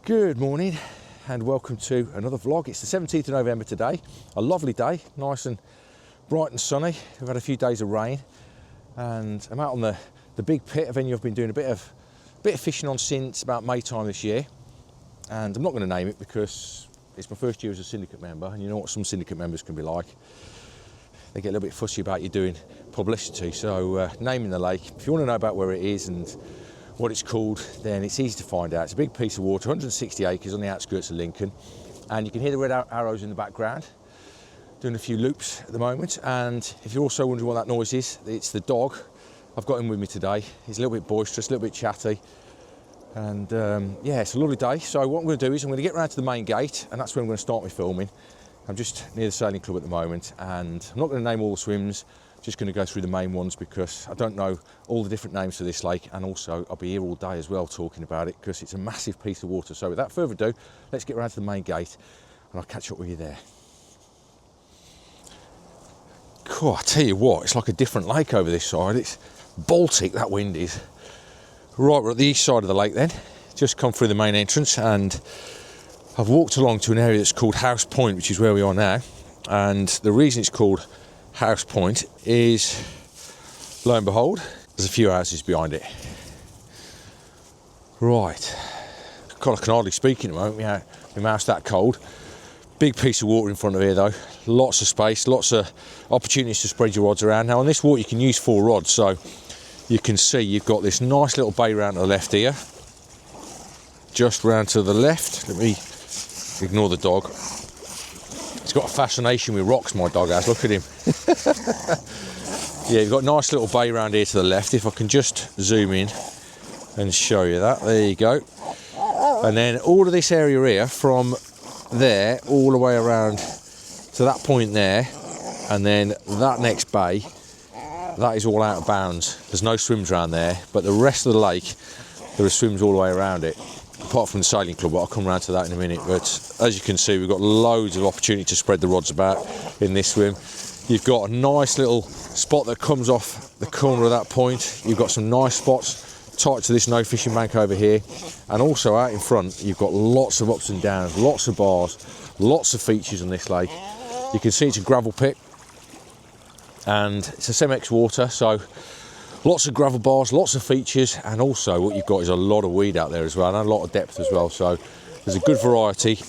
Good morning and welcome to another vlog. It's the 17th of November today. A lovely day, nice and bright and sunny. We've had a few days of rain and I'm out on the big pit, a venue I've been doing a bit of fishing on since about May time this year. And I'm not going to name it because it's my first year as a syndicate member, and you know what some syndicate members can be like. They get a little bit fussy about you doing publicity. So naming the lake, if you want to know about where it is and what it's called, then it's easy to find out. It's a big piece of water, 160 acres on the outskirts of Lincoln, and you can hear the red arrows in the background doing a few loops at the moment. And if you're also wondering what that noise is, it's the dog. I've got him with me today. He's a little bit boisterous, a little bit chatty, and yeah, it's a lovely day. So what I'm going to do is I'm going to get round to the main gate, and that's where I'm going to start my filming. I'm just near the sailing club at the moment, and I'm not going to name all the swims, just going to go through the main ones because I don't know all the different names for this lake, and also I'll be here all day as well talking about it because it's a massive piece of water. So without further ado, let's get round to the main gate and I'll catch up with you there. Cool, I tell you what, it's like a different lake over this side. It's Baltic, that wind is. Right, we're at the east side of the lake then. Just come through the main entrance and I've walked along to an area that's called House Point, which is where we are now. And the reason it's called House Point is, lo and behold, there's a few houses behind it. Right, God, I can hardly speak in a moment, my mouth's that cold. Big piece of water in front of here though, lots of space, lots of opportunities to spread your rods around. Now on this water you can use 4 rods, so you can see you've got this nice little bay round to the left here. Just round to the left, let me ignore the dog. He's got a fascination with rocks, my dog has, look at him. Yeah, you've got a nice little bay round here to the left. If I can just zoom in and show you that, there you go. And then all of this area here, from there all the way around to that point there, and then that next bay, that is all out of bounds. There's no swims around there, but the rest of the lake, there are swims all the way around it. Apart from the sailing club, but I'll come around to that in a minute. But as you can see, we've got loads of opportunity to spread the rods about in this swim. You've got a nice little spot that comes off the corner of that point. You've got some nice spots tight to this no fishing bank over here, and also out in front you've got lots of ups and downs, lots of bars, lots of features on this lake. You can see it's a gravel pit and it's a Cemex water, so lots of gravel bars, lots of features, and also what you've got is a lot of weed out there as well, and a lot of depth as well, so there's a good variety.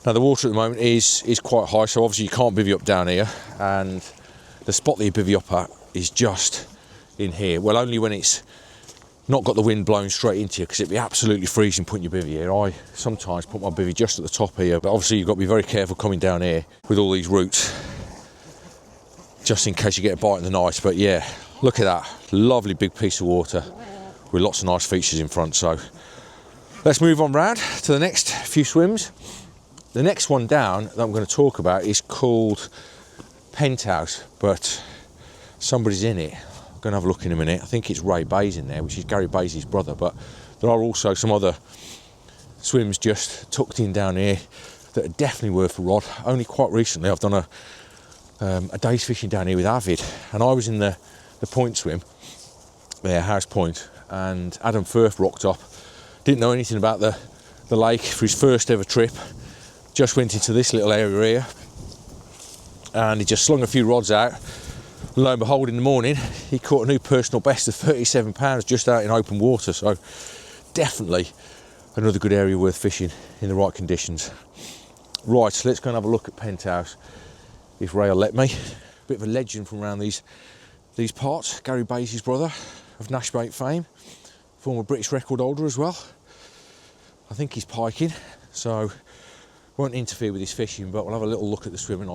Now the water at the moment is quite high, so obviously you can't bivvy up down here, and the spot that you bivvy up at is just in here. Well, only when it's not got the wind blowing straight into you, because it'd be absolutely freezing putting your bivvy here. I sometimes put my bivvy just at the top here, but obviously you've got to be very careful coming down here with all these roots, just in case you get a bite in the night. But yeah, look at that, lovely big piece of water with lots of nice features in front. So let's move on round to the next few swims. The next one down that I'm going to talk about is called Penthouse, but somebody's in it. I'm going to have a look in a minute. I think it's Ray Bayes in there, which is Gary Bayes' brother, but there are also some other swims just tucked in down here that are definitely worth a rod. Only quite recently I've done a day's fishing down here with Avid, and I was in the point swim there, House Point, and Adam Firth rocked up, didn't know anything about the lake for his first ever trip, just went into this little area here and he just slung a few rods out. Lo and behold, in the morning he caught a new personal best of 37 pounds just out in open water, so definitely another good area worth fishing in the right conditions. Right, so let's go and have a look at Penthouse, if Ray will let me. Bit of a legend from around these parts. Gary Bayes' brother of Nash Bait fame, former British record holder as well. I think he's piking, so won't interfere with his fishing, but we'll have a little look at the swim and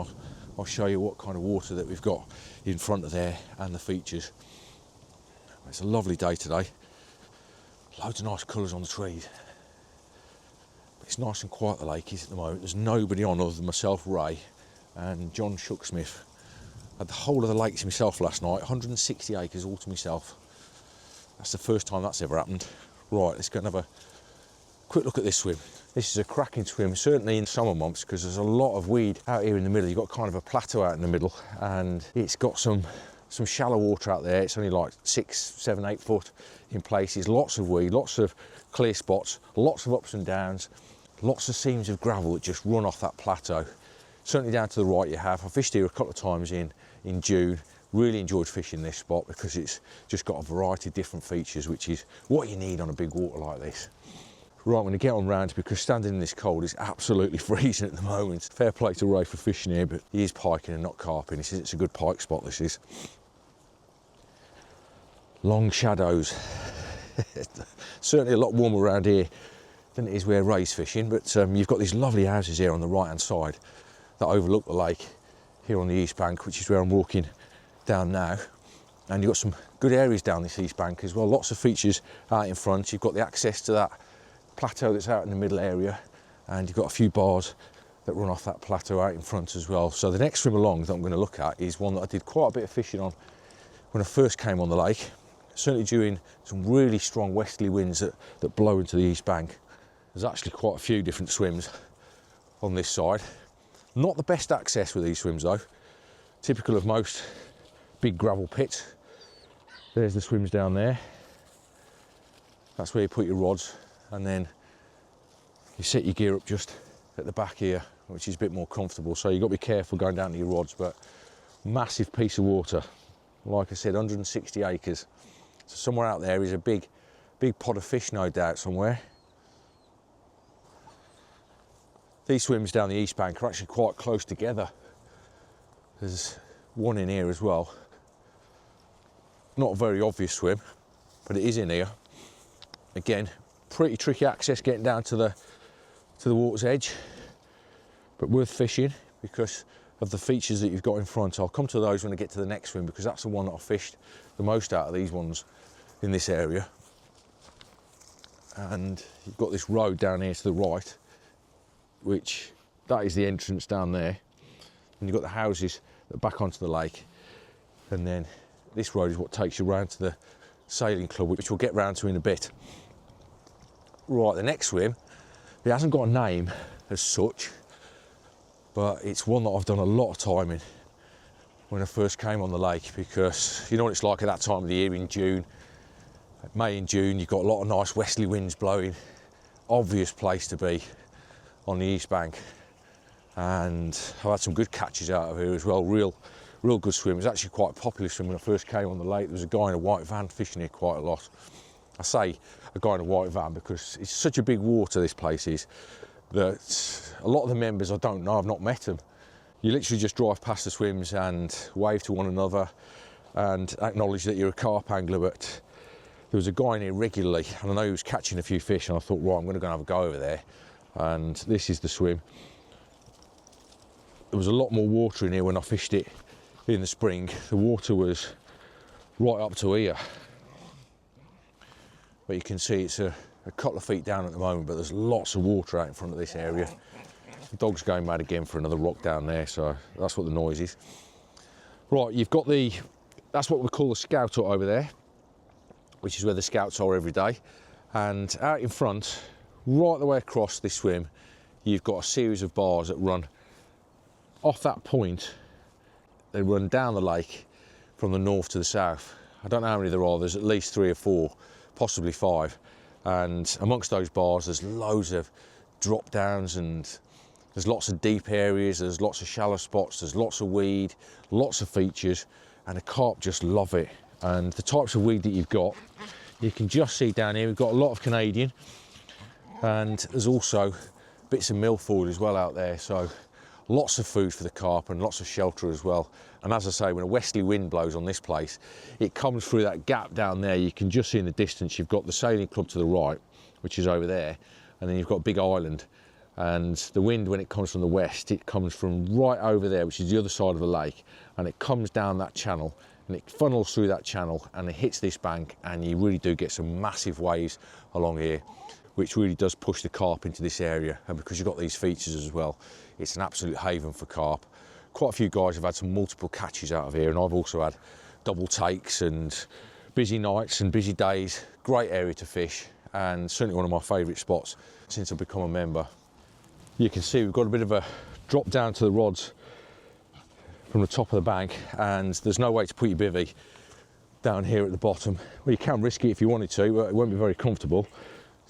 I'll show you what kind of water that we've got in front of there and the features. It's a lovely day today. Loads of nice colours on the trees. But it's nice and quiet, the lake is at the moment. There's nobody on other than myself, Ray, and John Shooksmith. Had the whole of the lake to myself last night, 160 acres all to myself. That's the first time that's ever happened. Right, let's go and have a quick look at this swim. This is a cracking swim, certainly in summer months, because there's a lot of weed out here in the middle. You've got kind of a plateau out in the middle, and it's got some shallow water out there. It's only like 6, 7, 8 foot in places. Lots of weed, lots of clear spots, lots of ups and downs, Lots of seams of gravel that just run off that plateau. Certainly down to the right you have. I fished here a couple of times in June. Really enjoyed fishing this spot because it's just got a variety of different features, which is what you need on a big water like this. Right, I'm going to get on round because standing in this cold is absolutely freezing at the moment. Fair play to Ray for fishing here, but he is piking and not carping. He says it's a good pike spot, this is. Long shadows. Certainly a lot warmer around here than it is where Ray's fishing, but you've got these lovely houses here on the right hand side that overlook the lake here on the east bank, which is where I'm walking down now. And you've got some good areas down this east bank as well. Lots of features out in front. You've got the access to that plateau that's out in the middle area, and you've got a few bars that run off that plateau out in front as well. So the next swim along that I'm going to look at is one that I did quite a bit of fishing on when I first came on the lake, certainly during some really strong westerly winds that blow into the east bank. There's actually quite a few different swims on this side. Not the best access with these swims though, typical of most big gravel pits. There's the swims down there. That's where you put your rods, and then you set your gear up just at the back here, which is a bit more comfortable. So you've got to be careful going down to your rods, but massive piece of water. Like I said, 160 acres. So somewhere out there is a big pot of fish, no doubt, somewhere. These swims down the east bank are actually quite close together. There's one in here as well. Not a very obvious swim, but it is in here. Again, pretty tricky access getting down to the water's edge, but worth fishing because of the features that you've got in front. I'll come to those when I get to the next swim, because that's the one that I fished the most out of these ones in this area. And you've got this road down here to the right, which that is the entrance down there, and you've got the houses that back onto the lake, and then this road is what takes you round to the sailing club, which we'll get round to in a bit. Right, the next swim, it hasn't got a name as such, but it's one that I've done a lot of time in when I first came on the lake, because you know what it's like at that time of the year in June, May and June. You've got a lot of nice westerly winds blowing. Obvious place to be on the east bank, and I've had some good catches out of here as well. Real good swim. It was actually quite a popular swim when I first came on the lake. There was a guy in a white van fishing here quite a lot. I say a guy in a white van because it's such a big water, this place is, that a lot of the members I don't know, I've not met them. You literally just drive past the swims and wave to one another and acknowledge that you're a carp angler. But there was a guy in here regularly, and I know he was catching a few fish, and I thought, right, I'm going to go and have a go over there. And this is the swim. There was a lot more water in here when I fished it in the spring. The water was right up to here, but you can see it's a couple of feet down at the moment, but there's lots of water out in front of this area. The dog's going mad again for another rock down there, so that's what the noise is. Right, you've got that's what we call the scout hut over there, which is where the scouts are every day. And out in front, right the way across this swim, you've got a series of bars that run off that point. They run down the lake from the north to the south. I don't know how many there are. There's at least 3 or 4, possibly 5. And amongst those bars, there's loads of drop downs, and there's lots of deep areas. There's lots of shallow spots. There's lots of weed, lots of features, and the carp just love it. And the types of weed that you've got, you can just see down here. We've got a lot of Canadian, and there's also bits of milfoil as well out there. So lots of food for the carp and lots of shelter as well. And as I say, when a westerly wind blows on this place, it comes through that gap down there. You can just see in the distance, you've got the sailing club to the right, which is over there, and then you've got a big island. And the wind, when it comes from the west, it comes from right over there, which is the other side of the lake, and it comes down that channel, and it funnels through that channel, and it hits this bank, and you really do get some massive waves along here, which really does push the carp into this area. And because you've got these features as well, it's an absolute haven for carp. Quite a few guys have had some multiple catches out of here, and I've also had double takes and busy nights and busy days. Great area to fish, and certainly one of my favourite spots since I've become a member. You can see we've got a bit of a drop down to the rods from the top of the bank, and there's no way to put your bivvy down here at the bottom. Well, you can risk it if you wanted to, but it won't be very comfortable.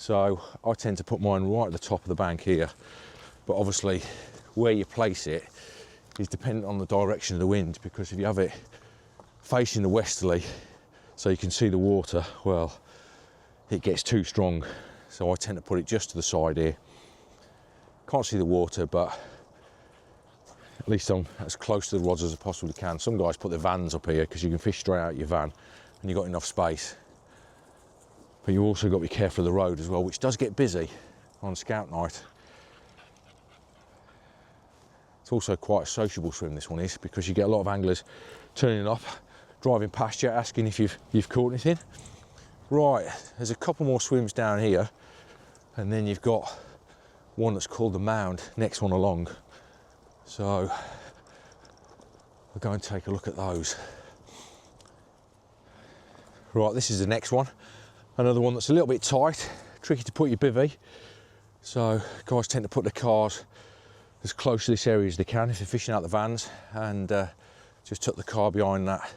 So I tend to put mine right at the top of the bank here, but obviously where you place it is dependent on the direction of the wind, because if you have it facing the westerly so you can see the water, well, it gets too strong. So I tend to put it just to the side here. Can't see the water, but at least I'm as close to the rods as I possibly can. Some guys put their vans up here because you can fish straight out your van and you've got enough space. But you also got to be careful of the road as well, which does get busy on scout night. It's also quite a sociable swim, this one is, because you get a lot of anglers turning up, driving past you, asking if you've caught anything. Right, there's a couple more swims down here, and then you've got one that's called the Mound, next one along. So we'll go and take a look at those. Right, this is the next one. Another one that's a little bit tight, tricky to put your bivvy. So guys tend to put their cars as close to this area as they can if they're fishing out the vans, and just tuck the car behind that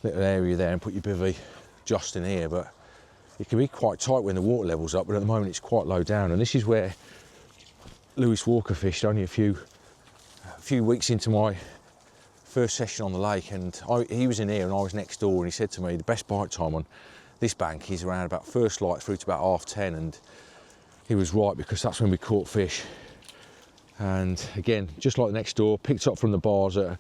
little area there and put your bivvy just in here. But it can be quite tight when the water level's up, but at the moment it's quite low down. And this is where Lewis Walker fished only a few weeks into my first session on the lake, and he was in here and I was next door, and he said to me the best bite time on this bank is around about first light through to about 10:30, and he was right, because that's when we caught fish. And again, just like next door, picked up from the bars that are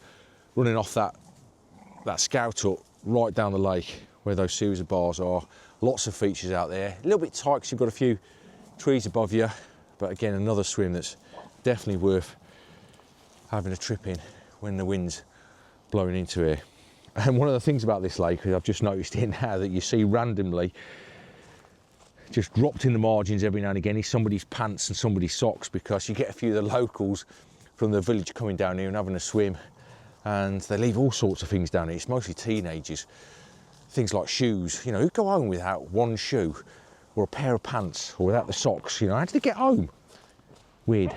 running off that scout up right down the lake where those series of bars are. Lots of features out there, a little bit tight because you've got a few trees above you, but again, another swim that's definitely worth having a trip in when the wind's blowing into here. And one of the things about this lake, I've just noticed it now, that you see randomly just dropped in the margins every now and again is somebody's pants and somebody's socks, because you get a few of the locals from the village coming down here and having a swim, and they leave all sorts of things down here. It's mostly teenagers. Things like shoes, you know, who go home without one shoe or a pair of pants, or without the socks, you know, how did they get home? Weird,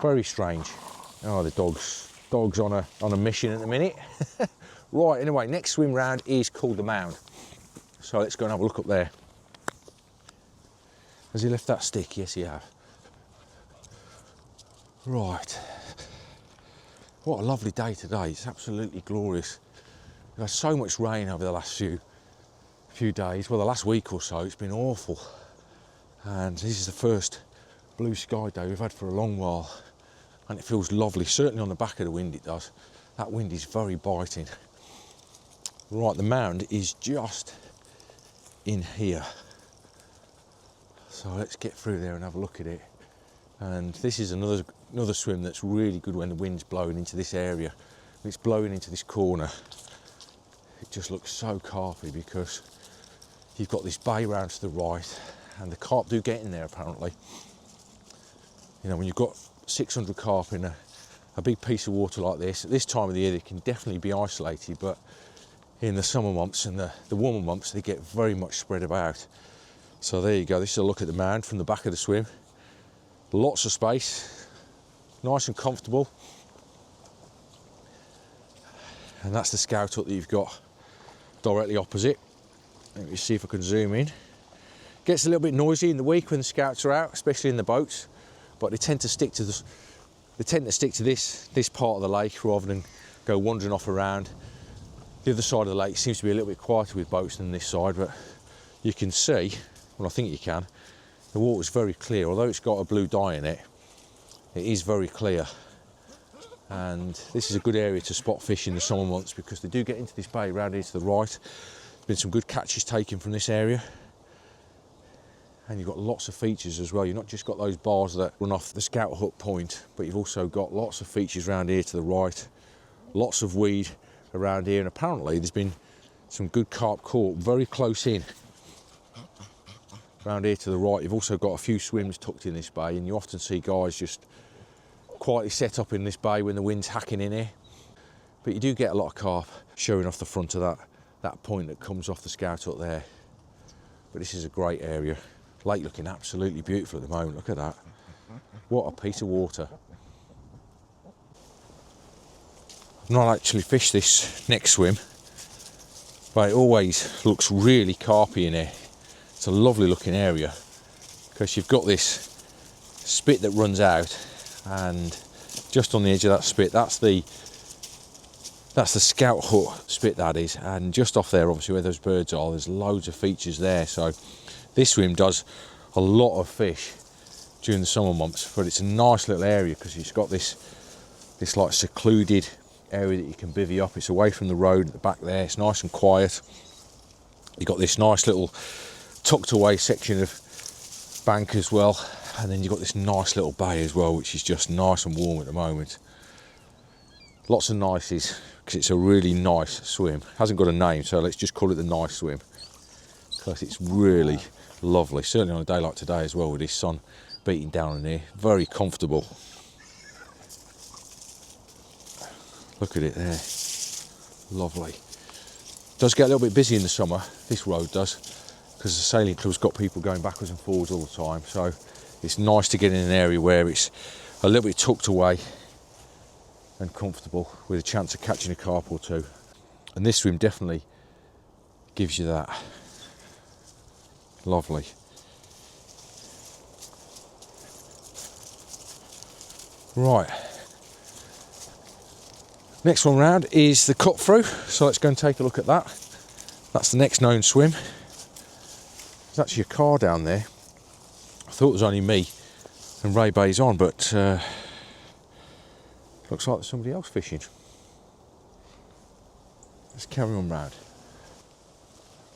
very strange. Oh, the dog's on a mission at the minute. Right, anyway, next swim round is called the Mound. So let's go and have a look up there. Has he left that stick? Yes, he has. Right. What a lovely day today. It's absolutely glorious. We've had so much rain over the last few days. Well, the last week or so, it's been awful. And this is the first blue sky day we've had for a long while. And it feels lovely. Certainly on the back of the wind it does. That wind is very biting. Right, the Mound is just in here. So let's get through there and have a look at it. And this is another swim that's really good when the wind's blowing into this area. When it's blowing into this corner, it just looks so carpy, because you've got this bay round to the right, and the carp do get in there apparently. You know, when you've got 600 carp in a big piece of water like this, at this time of the year they can definitely be isolated, but in the summer months and the warmer months they get very much spread about. So there you go, this is a look at the Mound from the back of the swim. Lots of space, nice and comfortable. And that's the scout hut that you've got directly opposite. Let me see if I can zoom in. Gets a little bit noisy in the week when the scouts are out, especially in the boats, but they tend to stick to this part of the lake rather than go wandering off around. The other side of the lake seems to be a little bit quieter with boats than this side, but you can see, well, I think you can, the water's very clear. Although it's got a blue dye in it, it is very clear. And this is a good area to spot fish in the summer months, because they do get into this bay round here to the right. There's been some good catches taken from this area. And you've got lots of features as well. You've not just got those bars that run off the scout hut point, but you've also got lots of features around here to the right. Lots of weed around here, and apparently there's been some good carp caught very close in. Around here to the right, you've also got a few swims tucked in this bay, and you often see guys just quietly set up in this bay when the wind's hacking in here. But you do get a lot of carp showing off the front of that point that comes off the scout hut there. But this is a great area. Lake looking absolutely beautiful at the moment. Look at that. What a piece of water. I've not actually fished this next swim, but it always looks really carpy in here. It's a lovely looking area. because you've got this spit that runs out, and just on the edge of that spit, that's the scout hut spit, that is, and just off there, obviously where those birds are, there's loads of features there. So this swim does a lot of fish during the summer months, but it's a nice little area because it's got this like secluded area that you can bivvy up. It's away from the road at the back there. It's nice and quiet. You've got this nice little tucked away section of bank as well, and then you've got this nice little bay as well, which is just nice and warm at the moment. Lots of nices, because it's a really nice swim. Hasn't got a name, so let's just call it the nice swim, because it's really lovely, certainly on a day like today as well, with this sun beating down in here. Very comfortable. Look at it there, lovely. Does get a little bit busy in the summer, this road does, because the sailing club's got people going backwards and forwards all the time, so it's nice to get in an area where it's a little bit tucked away and comfortable, with a chance of catching a carp or two. And this swim definitely gives you that. Lovely. Right, next one round is the cut through, so let's go and take a look at that. That's the next known swim. There's actually a car down there. I thought it was only me and Ray Bay's on, but looks like there's somebody else fishing. Let's carry on round.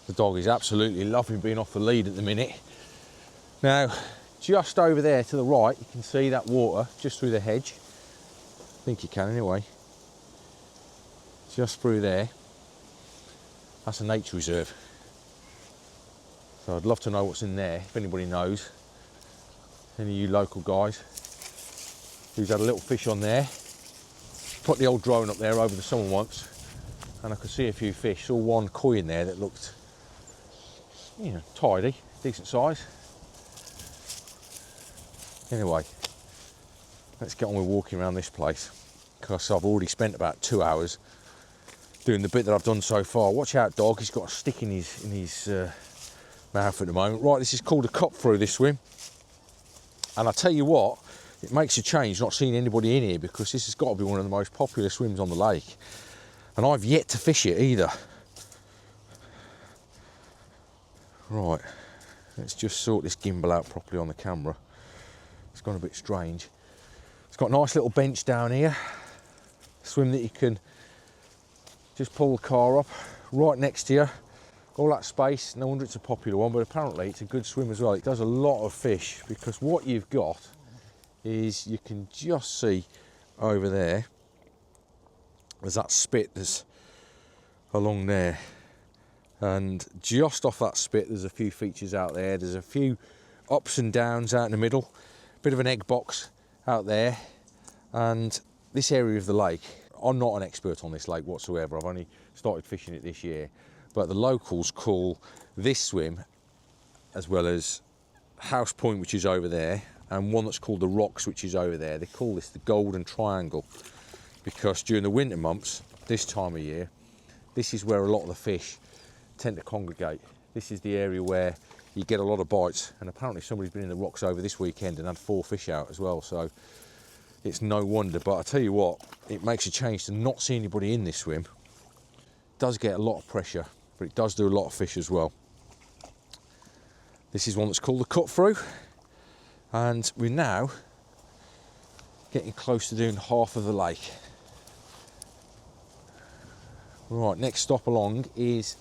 The dog is absolutely loving being off the lead at the minute. Now, just over there to the right, you can see that water just through the hedge. I think you can anyway. Just through there. That's a nature reserve. So I'd love to know what's in there, if anybody knows. Any of you local guys who's had a little fish on there. Put the old drone up there over the summer once, and I could see a few fish. Saw one koi in there that looked, you know, tidy, decent size. Anyway, let's get on with walking around this place, because I've already spent about 2 hours doing the bit that I've done so far. Watch out, dog, he's got a stick in his mouth at the moment. Right, this is called a cut through, this swim. And I tell you what, it makes a change not seeing anybody in here, because this has got to be one of the most popular swims on the lake. And I've yet to fish it either. Right, let's just sort this gimbal out properly on the camera. It's gone a bit strange. It's got a nice little bench down here. Swim that you can just pull the car up right next to you. All that space, no wonder it's a popular one, but apparently it's a good swim as well. It does a lot of fish, because what you've got is, you can just see over there, there's that spit that's along there, and just off that spit there's a few features out there. There's a few ups and downs out in the middle, bit of an egg box out there, and this area of the lake, I'm not an expert on this lake whatsoever. I've only started fishing it this year, but the locals call this swim, as well as House Point, which is over there, and one that's called the Rocks, which is over there, they call this the Golden Triangle, because during the winter months, this time of year, this is where a lot of the fish tend to congregate. This is the area where you get a lot of bites, and apparently somebody's been in the Rocks over this weekend and had 4 fish out as well, so it's no wonder. But I tell you what, it makes a change to not see anybody in this swim. It does get a lot of pressure, but it does do a lot of fish as well. This is one that's called the cut through, and we're now getting close to doing half of the lake. Right, next stop along is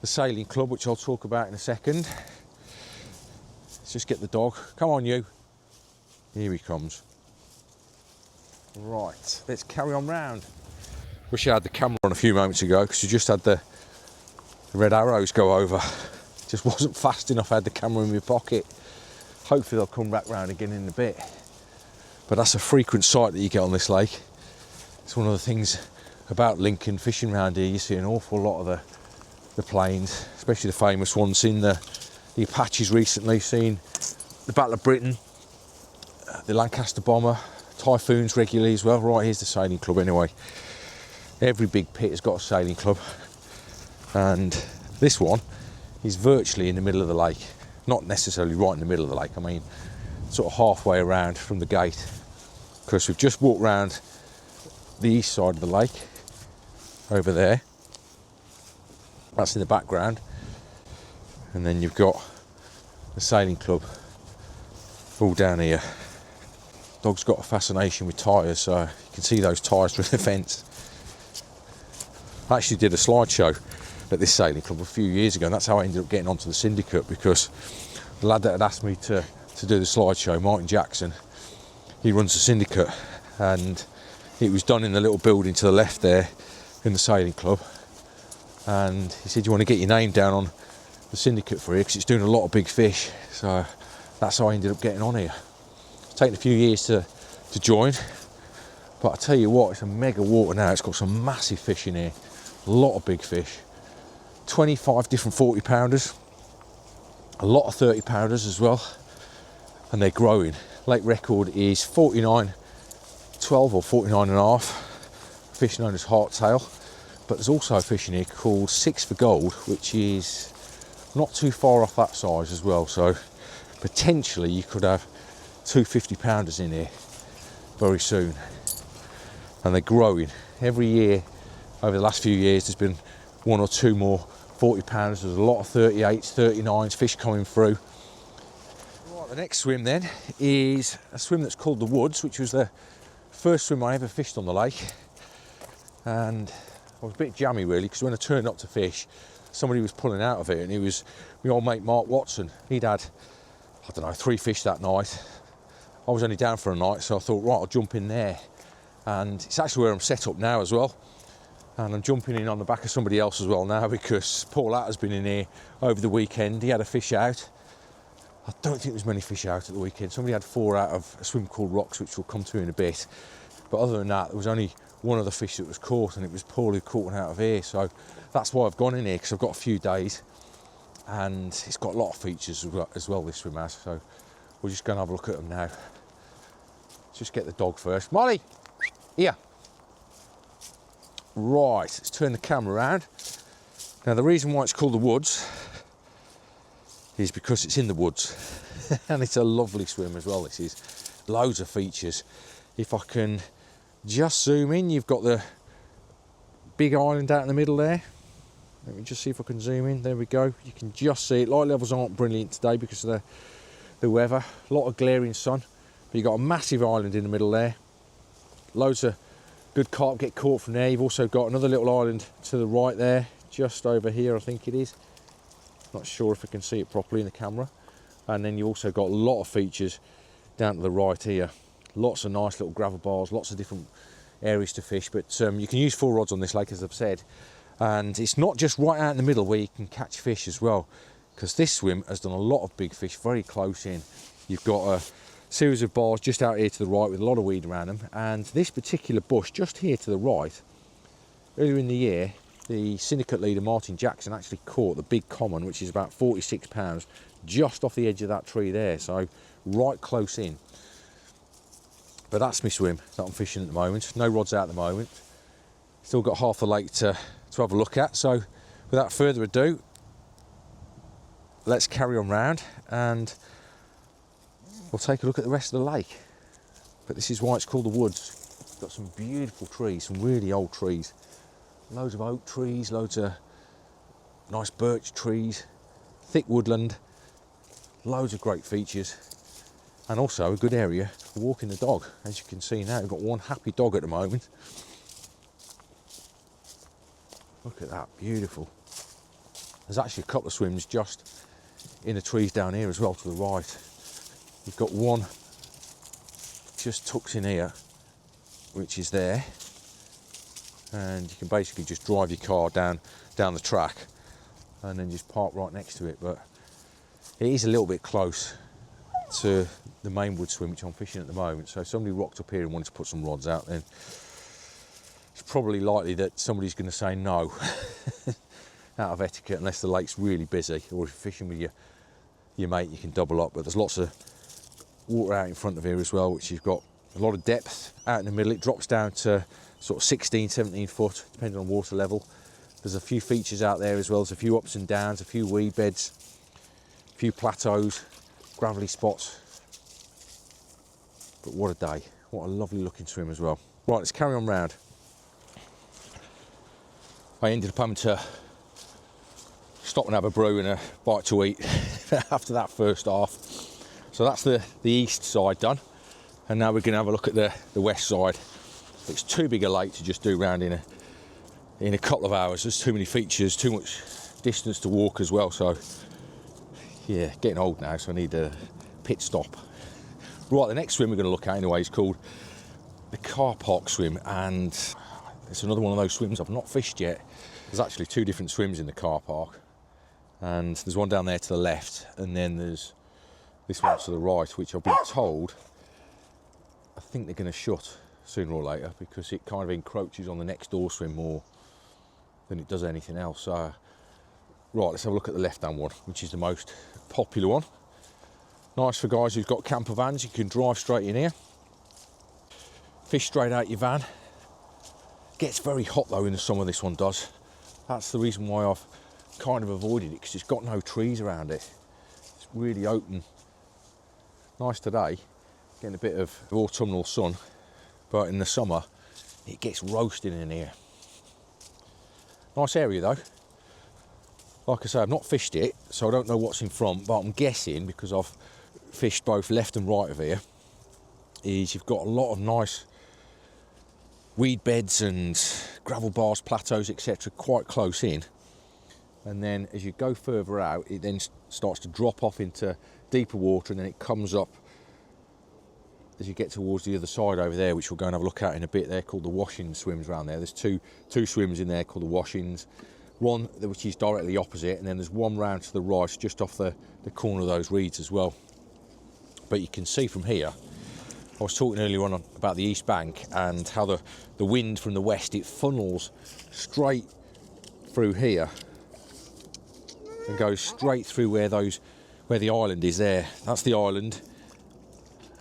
the sailing club, which I'll talk about in a second. Let's just get the dog. Come on, you. Here he comes. Right, let's carry on round. Wish I had the camera on a few moments ago, because you just had the red arrows go over. Just wasn't fast enough. I had the camera in my pocket. Hopefully they'll come back round again in a bit. But that's a frequent sight that you get on this lake. It's one of the things about Lincoln fishing around here. You see an awful lot of the planes, especially the famous ones. Seen the Apaches recently, seen the Battle of Britain, the Lancaster bomber, Typhoons regularly as well. Right, here's the sailing club anyway. Every big pit has got a sailing club, and this one is virtually in the middle of the lake. not necessarily right in the middle of the lake, I mean sort of halfway around from the gate, because we've just walked round the east side of the lake over there. That's in the background, and then you've got the sailing club all down here. Dog's got a fascination with tyres, so you can see those tyres through the fence. I actually did a slideshow at this sailing club a few years ago, and that's how I ended up getting onto the syndicate, because the lad that had asked me to do the slideshow, Martin Jackson, he runs the syndicate, and it was done in the little building to the left there in the sailing club. And he said, you want to get your name down on the syndicate for here, because it's doing a lot of big fish. So that's how I ended up getting on here. It's taken a few years to join, but I tell you what, it's a mega water now. It's got some massive fish in here, a lot of big fish. 25 different 40 pounders, a lot of 30 pounders as well, and they're growing. Lake record is 49.12 or 49.5, fish known as hardtail. But there's also a fish in here called 6 for gold, which is not too far off that size as well. So potentially you could have 2 50 pounders in here very soon. And they're growing. Every year, over the last few years, there's been 1 or 2 more 40 pounders. There's a lot of 38s, 39s, fish coming through. Right, the next swim then is a swim that's called the Woods, which was the first swim I ever fished on the lake. And I was a bit jammy really, because when I turned up to fish, somebody was pulling out of it, and it was my old mate Mark Watson. He'd had, I don't know, 3 fish that night. I was only down for a night, so I thought, right, I'll jump in there. And it's actually where I'm set up now as well. And I'm jumping in on the back of somebody else as well now, because Paul Atter's been in here over the weekend. He had a fish out. I don't think there's many fish out at the weekend. Somebody had 4 out of a swim called Rocks, which we'll come to in a bit. But other than that, there was only one of the fish that was caught, and it was Paul who caught one out of here. So that's why I've gone in here, because I've got a few days, and it's got a lot of features as well, this swim has. So we're just going to have a look at them now. Let's just get the dog first. Molly, here. Right, let's turn the camera around. Now the reason why it's called the Woods is because it's in the woods. And it's a lovely swim as well. This is loads of features. If I can just zoom in, you've got the big island out in the middle there. Let me just see if I can zoom in. There we go. You can just see it. Light levels aren't brilliant today because of the weather. A lot of glaring sun. But you've got a massive island in the middle there. Loads of good carp get caught from there. You've also got another little island to the right there, just over here I think it is. Not sure if I can see it properly in the camera. And then you've also got a lot of features down to the right here. Lots of nice little gravel bars, lots of different areas to fish. But you can use 4 rods on this lake, as I've said. And it's not just right out in the middle where you can catch fish as well, because this swim has done a lot of big fish very close in. You've got a series of bars just out here to the right with a lot of weed around them, and this particular bush just here to the right, earlier in the year the syndicate leader Martin Jackson actually caught the big common, which is about 46 pounds, just off the edge of that tree there, so right close in. But that's my swim that I'm fishing at the moment. No rods out at the moment, still got half the lake to have a look at. So without further ado, let's carry on round and we'll take a look at the rest of the lake. But this is why it's called the Woods. It's got some beautiful trees, some really old trees. Loads of oak trees, loads of nice birch trees, thick woodland, loads of great features, and also a good area for walking the dog. As you can see now, we've got one happy dog at the moment. Look at that, beautiful. There's actually a couple of swims just in the trees down here as well to the right. You've got one just tucked in here, which is there, and you can basically just drive your car down the track and then just park right next to it. But it is a little bit close to the main wood swim which I'm fishing at the moment, so if somebody rocked up here and wanted to put some rods out, then it's probably likely that somebody's going to say no out of etiquette, unless the lake's really busy, or if you're fishing with your mate you can double up. But there's lots of water out in front of here as well, which you've got a lot of depth out in the middle. It drops down to sort of 16-17 foot depending on water level. There's a few features out there as well. There's a few ups and downs, a few weed beds, a few plateaus, gravelly spots. But what a day. What a lovely looking swim as well. Right, let's carry on round. I ended up having to stop and have a brew and a bite to eat after that first half. So that's the east side done. And now we're going to have a look at the west side. It's too big a lake to just do round in a couple of hours. There's too many features, too much distance to walk as well. So yeah, getting old now, so I need a pit stop. Right, the next swim we're going to look at anyway is called the Carp swim, and it's another one of those swims I've not fished yet. There's actually two different swims in the car park, and there's one down there to the left, and then there's this one to the right, which I've been told I think they're going to shut sooner or later because it kind of encroaches on the next door swim more than it does anything else. So right, let's have a look at the left hand one, which is the most popular one. Nice for guys who've got camper vans. You can drive straight in here, fish straight out your van. Gets very hot though in the summer, this one does. That's the reason why I've kind of avoided it, because it's got no trees around it. It's really open. Nice today, getting a bit of autumnal sun, but in the summer it gets roasting in here. Nice area though. Like I say, I've not fished it, so I don't know what's in front, but I'm guessing, because I've fished both left and right of here, is you've got a lot of nice weed beds and gravel bars, plateaus, etc. quite close in, and then as you go further out it then starts to drop off into deeper water, and then it comes up as you get towards the other side over there, which we'll go and have a look at in a bit. They're called the washing swims around there. There's two swims in there called the washings, one which is directly opposite, and then there's one round to the right just off the corner of those reeds as well. But you can see from here, I was talking earlier on about the east bank and how the wind from the west, it funnels straight through here and goes straight through where the island is there. That's the island,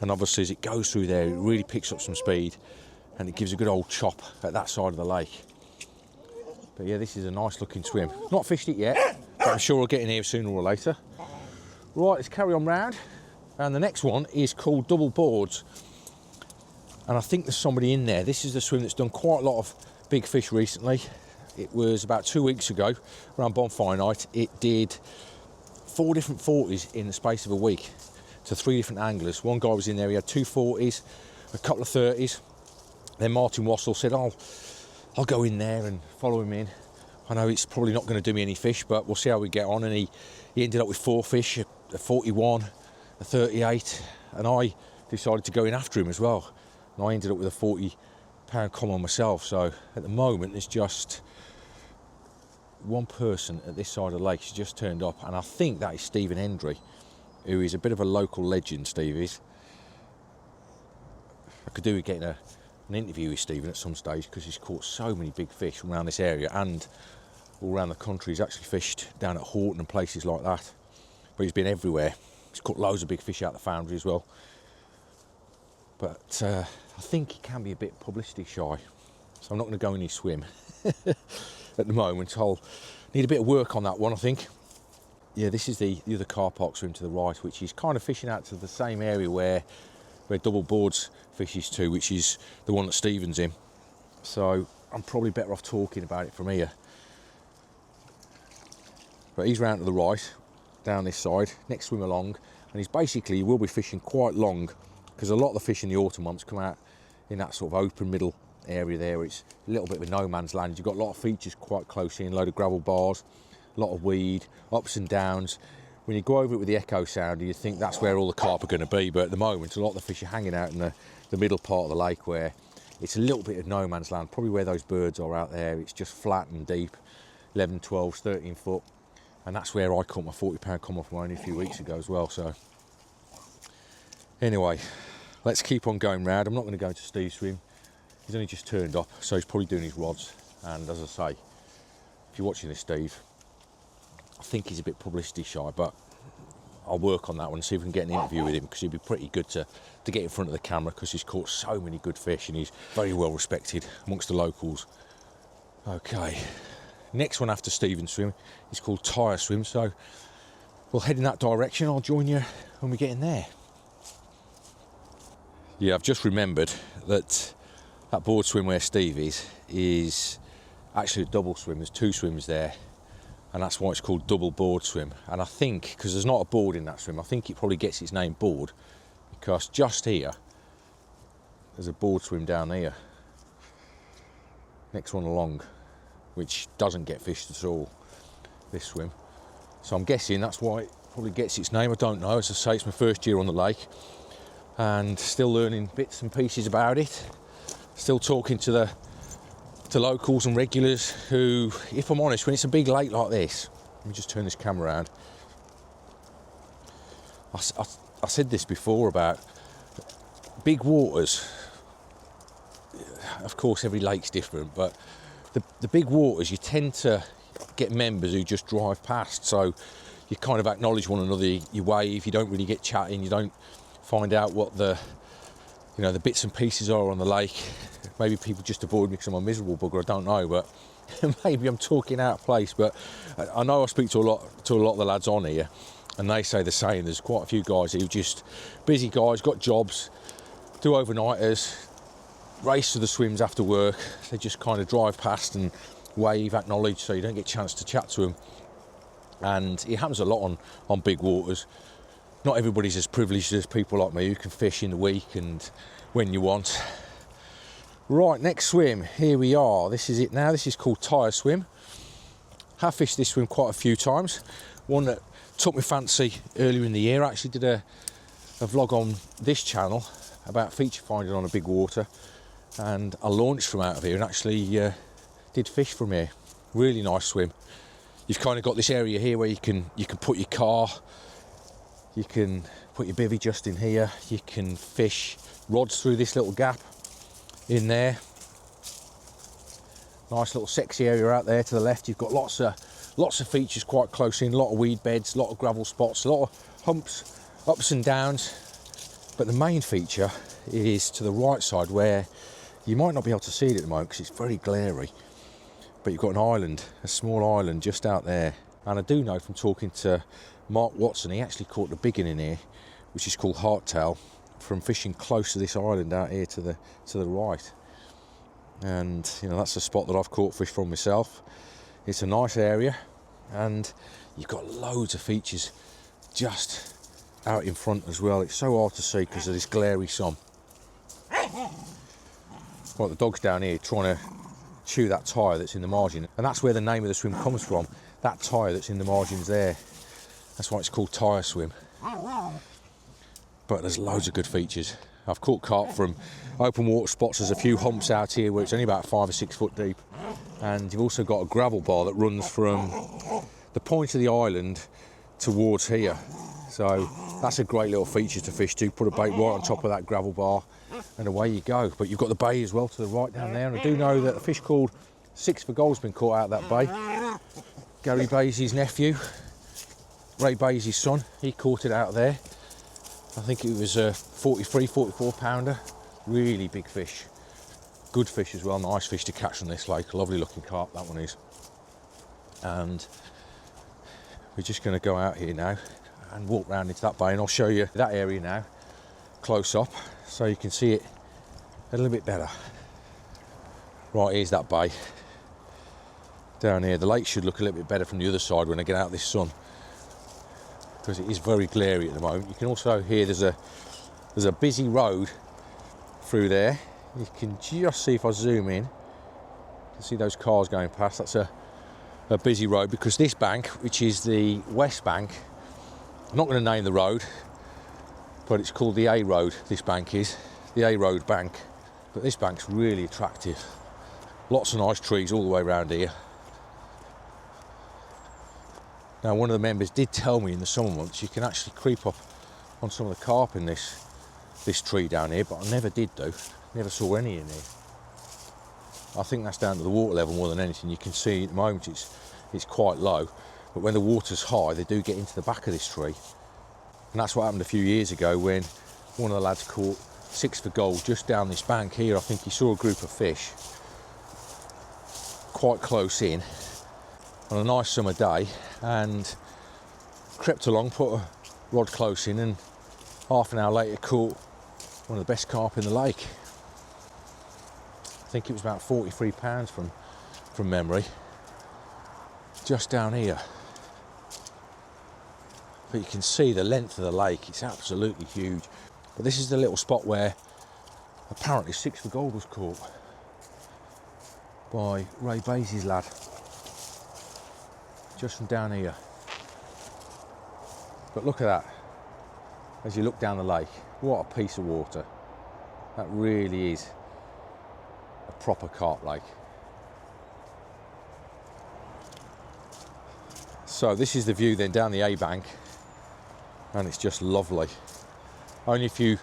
and obviously as it goes through there it really picks up some speed and it gives a good old chop at that side of the lake. But yeah, this is a nice looking swim. Not fished it yet, but I'm sure I'll get in here sooner or later. Right, let's carry on round. And the next one is called Double Boards. And I think there's somebody in there. This is the swim that's done quite a lot of big fish recently. It was about 2 weeks ago, around bonfire night. It did 4 different 40s in the space of a week to 3 different anglers. One guy was in there, he had 2 40s, a couple of 30s. Then Martin Wassell said, I'll go in there and follow him in. I know it's probably not going to do me any fish, but we'll see how we get on. And he ended up with 4 fish, a 41, a 38, and I decided to go in after him as well. And I ended up with a 40-pound common myself. So at the moment there's just one person at this side of the lake. She's just turned up, and I think that is Stephen Hendry, who is a bit of a local legend. Steve is. I could do with getting an interview with Stephen at some stage, because he's caught so many big fish around this area and all around the country. He's actually fished down at Horton and places like that, but he's been everywhere. He's caught loads of big fish out of the foundry as well. But I think he can be a bit publicity shy, so I'm not going to go in his swim at the moment. I'll need a bit of work on that one, I think. Yeah, this is the other car park swim to the right, which is kind of fishing out to the same area where Double Boards fishes to, which is the one that Stephen's in. So I'm probably better off talking about it from here. But he's round to the right, down this side, next swim along, and he will be fishing quite long, because a lot of the fish in the autumn months come out in that sort of open middle area there. It's a little bit of a no man's land. You've got a lot of features quite close in, a load of gravel bars, a lot of weed, ups and downs. When you go over it with the echo sounder, you think that's where all the carp are going to be, but at the moment a lot of the fish are hanging out in the middle part of the lake, where it's a little bit of no man's land, probably where those birds are out there. It's just flat and deep, 11, 12, 13 foot, and that's where I caught my 40-pound come off only a few weeks ago as well. So anyway, let's keep on going round. I'm not going to go into Steve's swim. He's only just turned up, so he's probably doing his rods. And as I say, if you're watching this, Steve, I think he's a bit publicity shy, but I'll work on that one and see if we can get an interview with him, because he'd be pretty good to get in front of the camera, because he's caught so many good fish and he's very well respected amongst the locals. Okay, next one after Stephen's swim is called Tyre Swim. So we'll head in that direction. I'll join you when we get in there. Yeah, I've just remembered that board swim where Steve is actually a double swim. There's 2 swims there, and that's why it's called double board swim. And I think, because there's not a board in that swim, I think it probably gets its name board because just here there's a board swim down here, next one along, which doesn't get fished at all, this swim. So I'm guessing that's why it probably gets its name. I don't know. As I say, it's my first year on the lake and still learning bits and pieces about it. Still talking to locals and regulars who, if I'm honest, when it's a big lake like this, let me just turn this camera around. I said this before about big waters. Of course, every lake's different, but the big waters, you tend to get members who just drive past, so you kind of acknowledge one another, you wave, you don't really get chatting, you don't find out what the bits and pieces are on the lake. Maybe people just avoid me because I'm a miserable bugger, I don't know, but maybe I'm talking out of place. But I know I speak to a lot of the lads on here, and they say the same. There's quite a few guys who just busy guys, got jobs, do overnighters, race to the swims after work. They just kind of drive past and wave, acknowledge, so you don't get a chance to chat to them. And it happens a lot on big waters. Not everybody's as privileged as people like me who can fish in the week and when you want. Right, next swim, here we are. This is it now. This is called Tyre Swim. Have fished this swim quite a few times. One that took me fancy earlier in the year. I actually did a vlog on this channel about feature finding on a big water, and I launched from out of here and actually did fish from here. Really nice swim. You've kind of got this area here where you can put your car, you can put your bivvy just in here, you can fish rods through this little gap in there. Nice little sexy area out there to the left. You've got lots of features quite close in, a lot of weed beds, a lot of gravel spots, a lot of humps, ups and downs. But the main feature is to the right side, where you might not be able to see it at the moment because it's very glary, but you've got an island, a small island just out there. And I do know from talking to Mark Watson, he actually caught the big one in here, which is called Harttail, from fishing close to this island out here to the right. And that's a spot that I've caught fish from myself. It's a nice area, and you've got loads of features just out in front as well. It's so hard to see because of this glary sun. Right, the dog's down here trying to chew that tyre that's in the margin, and that's where the name of the swim comes from. That tyre that's in the margins there, that's why it's called Tyre Swim. But there's loads of good features. I've caught carp from open water spots. There's a few humps out here where it's only about 5 or 6 foot deep, and you've also got a gravel bar that runs from the point of the island towards here. So that's a great little feature to fish to. Put a bait right on top of that gravel bar and away you go. But you've got the bay as well to the right down there, and I do know that a fish called 6 for Gold's been caught out of that bay. Gary Bassey's nephew, Ray Bassey's son, he caught it out of there. I think it was a 43, 44 pounder. Really big fish. Good fish as well, nice fish to catch on this lake. Lovely looking carp, that one is. And we're just going to go out here now and walk round into that bay, and I'll show you that area now close up so you can see it a little bit better. Right, here's that bay down here. The lake should look a little bit better from the other side when I get out of this sun, because it is very glary at the moment. You can also hear there's a busy road through there. You can just see, if I zoom in, you can see those cars going past. That's a busy road, because this bank, which is the west bank, I'm not going to name the road, but it's called the A Road. This bank is the A Road bank, but this bank's really attractive. Lots of nice trees all the way around here. Now, one of the members did tell me in the summer months you can actually creep up on some of the carp in this tree down here, but I never did do. Never saw any in here. I think that's down to the water level more than anything. You can see at the moment it's quite low, but when the water's high they do get into the back of this tree. And that's what happened a few years ago when one of the lads caught 6 for Gold just down this bank here. I think he saw a group of fish quite close in on a nice summer day and crept along, put a rod close in, and half an hour later caught one of the best carp in the lake. I think it was about 43 pounds from memory, just down here. But you can see the length of the lake, it's absolutely huge. But this is the little spot where apparently 6 for gold was caught by Ray Bassey's lad, just from down here. But look at that, as you look down the lake, what a piece of water. That really is a proper carp lake. So this is the view then down the A bank, and it's just lovely. Only a few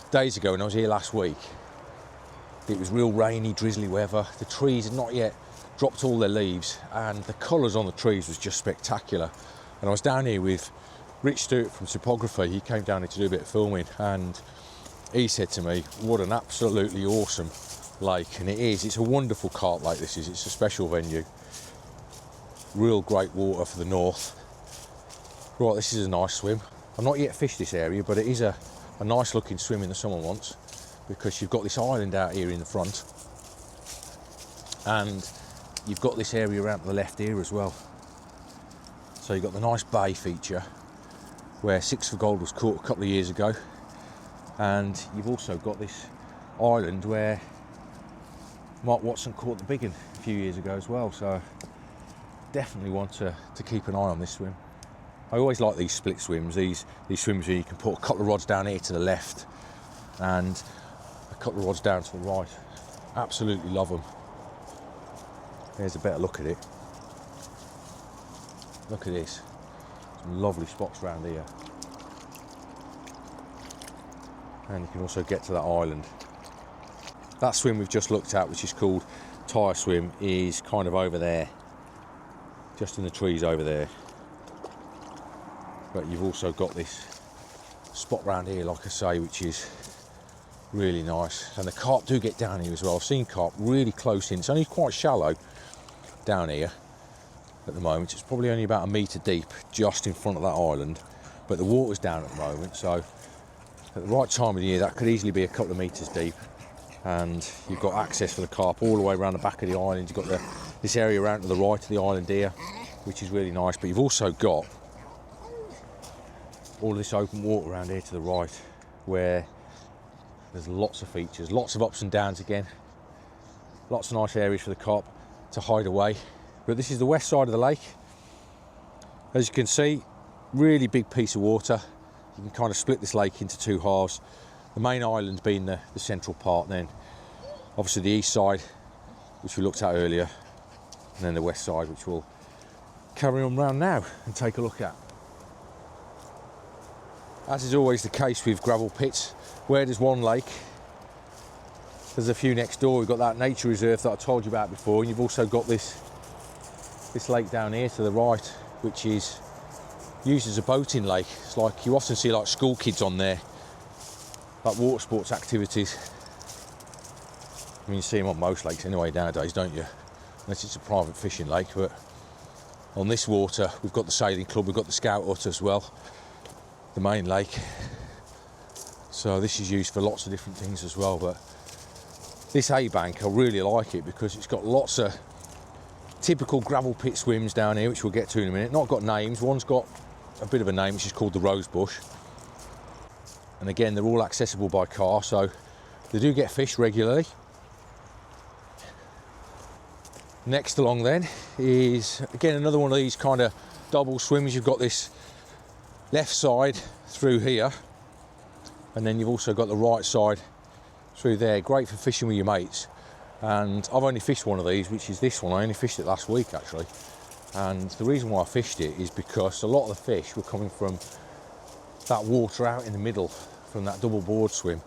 days ago when I was here last week, it was real rainy, drizzly weather. The trees had not yet dropped all their leaves, and the colours on the trees was just spectacular. And I was down here with Rich Stewart from Topography. He came down here to do a bit of filming, and he said to me, what an absolutely awesome lake. And it is, it's a wonderful carp lake this is, it's a special venue. Real great water for the north. Right, this is a nice swim. I've not yet fished this area, but it is a nice looking swim in the summer once, because you've got this island out here in the front, and you've got this area around to the left here as well. So you've got the nice bay feature where 6 for gold was caught a couple of years ago, and you've also got this island where Mark Watson caught the big one a few years ago as well. So definitely want to keep an eye on this swim. I always like these split swims, these swims where you can put a couple of rods down here to the left and a couple of rods down to the right. Absolutely love them. There's a better look at it. Look at this. Some lovely spots around here. And you can also get to that island. That swim we've just looked at, which is called Tyre Swim, is kind of over there. Just in the trees over there. But you've also got this spot round here, like I say, which is really nice. And the carp do get down here as well. I've seen carp really close in. It's only quite shallow down here at the moment. It's probably only about 1 metre deep just in front of that island. But the water's down at the moment, so at the right time of the year that could easily be a couple of metres deep. And you've got access for the carp all the way around the back of the island. You've got this area around to the right of the island here, which is really nice. But you've also got all this open water around here to the right, where there's lots of features, lots of ups and downs again, lots of nice areas for the carp to hide away. But this is the west side of the lake. As you can see, really big piece of water. You can kind of split this lake into 2 halves, the main island being the central part, then obviously the east side, which we looked at earlier, and then the west side, which we'll carry on round now and take a look at. As is always the case with gravel pits, where there's one lake, there's a few next door. We've got that nature reserve that I told you about before, and you've also got this lake down here to the right, which is used as a boating lake. It's like you often see like school kids on there, like water sports activities. I mean, you see them on most lakes anyway nowadays, don't you? Unless it's a private fishing lake. But on this water, we've got the sailing club, we've got the scout hut as well, the main lake. So this is used for lots of different things as well. But this A bank, I really like it because it's got lots of typical gravel pit swims down here, which we'll get to in a minute. Not got names. One's got a bit of a name, which is called the Rose Bush. And again, they're all accessible by car, so they do get fish regularly. Next along then is, again, another one of these kind of double swims. You've got this left side through here, and then you've also got the right side through there. Great for fishing with your mates. And I've only fished one of these, which is this one. I only fished it last week actually, and the reason why I fished it is because a lot of the fish were coming from that water out in the middle, from that double board swim,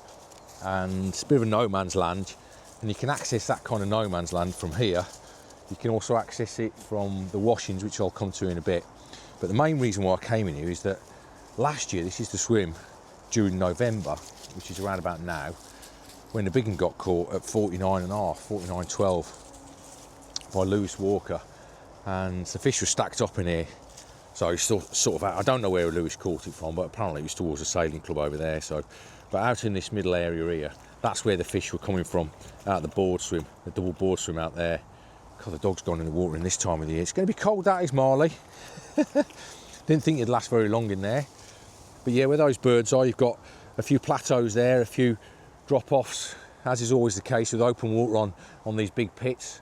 and it's a bit of a no man's land, and you can access that kind of no man's land from here. You can also access it from the washings, which I'll come to in a bit. But the main reason why I came in here is that last year, this is the swim during November, which is around about now, when the big one got caught at 49.5, 49.12 by Lewis Walker, and the fish were stacked up in here So he's still sort of out. I don't know where Lewis caught it from, but apparently it was towards the sailing club over there. So, but out in this middle area here, that's where the fish were coming from, out the board swim, the double board swim out there. God, the dog's gone in the water in this time of the year. It's going to be cold, that is, Marley. Didn't think it'd last very long in there. But yeah, where those birds are, you've got a few plateaus there, a few drop-offs, as is always the case with open water on these big pits.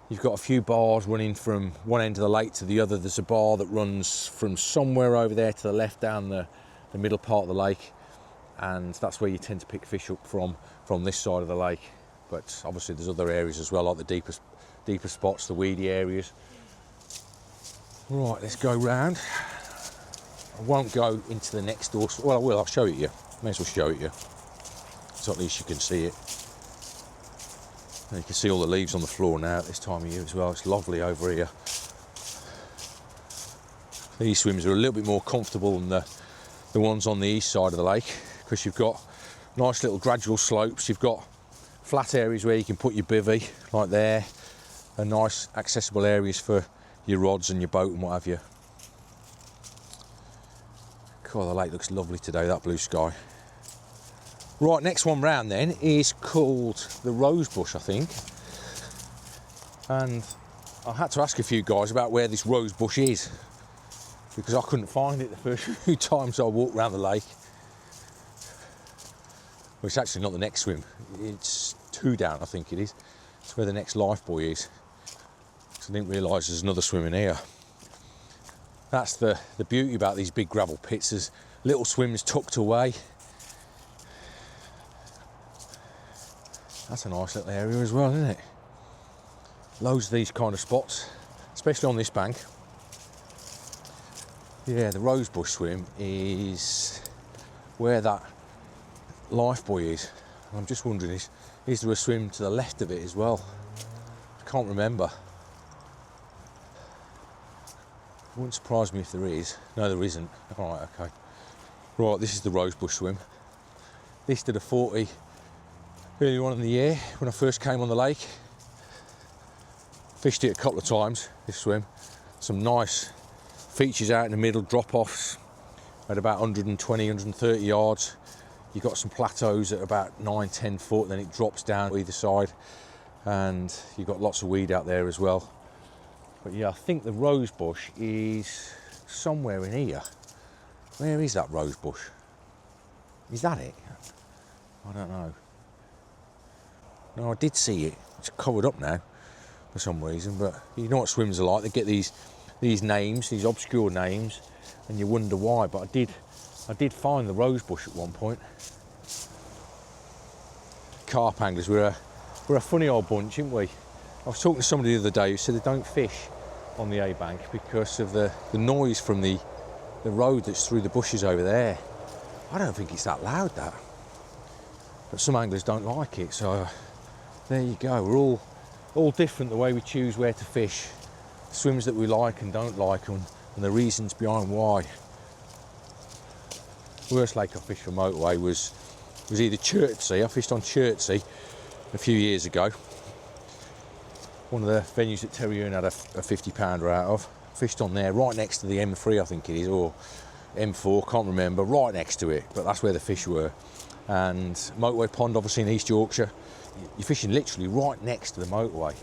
You've got a few bars running from one end of the lake to the other. There's a bar that runs from somewhere over there to the left down the middle part of the lake, and that's where you tend to pick fish up from this side of the lake. But obviously there's other areas as well, like the deeper spots, the weedy areas. Right, let's go round. I won't go into the next door. Well, I will. I'll show it you. May as well show it you, so at least you can see it. And you can see all the leaves on the floor now at this time of year as well. It's lovely over here. These swims are a little bit more comfortable than the ones on the east side of the lake, because you've got nice little gradual slopes. You've got flat areas where you can put your bivvy, like there, and nice accessible areas for your rods and your boat and what have you. God, the lake looks lovely today, that blue sky. Right, next one round then is called the Rosebush, I think. And I had to ask a few guys about where this Rosebush is, because I couldn't find it the first few times I walked around the lake. Well, it's actually not the next swim. It's 2 down, I think it is. It's where the next life buoy is. So I didn't realise there's another swim in here. That's the beauty about these big gravel pits. There's little swims tucked away. That's a nice little area as well, isn't it? Loads of these kind of spots, especially on this bank. Yeah, the Rosebush swim is where that life buoy is. And I'm just wondering, is there a swim to the left of it as well? I can't remember. It wouldn't surprise me if there is. No, there isn't. Alright, okay. Right, this is the Rosebush swim. This did a 40 early on in the year when I first came on the lake. Fished it a couple of times, this swim. Some nice features out in the middle, drop-offs at about 120, 130 yards. You've got some plateaus at about 9-10 foot, then it drops down either side, and you've got lots of weed out there as well. But yeah, I think the Rosebush is somewhere in here. Where is that Rosebush? Is that it? I don't know. No, I did see it. It's covered up now for some reason, but you know what swims are like. They get these names, these obscure names, and you wonder why. But I did find the Rosebush at one point. Carp anglers, we're a funny old bunch, aren't we? I was talking to somebody the other day who said they don't fish on the A bank because of the noise from the road that's through the bushes over there. I don't think it's that loud, that. But some anglers don't like it, so there you go. We're all different the way we choose where to fish, swims that we like and don't like, and the reasons behind why. The worst lake I fished for motorway was either Chertsey. I fished on Chertsey a few years ago. One of the venues that Terry Earn had a 50 pounder out of. Fished on there, right next to the M3, I think it is, or M4, can't remember, right next to it, but that's where the fish were. And motorway pond, obviously in East Yorkshire, you're fishing literally right next to the motorway.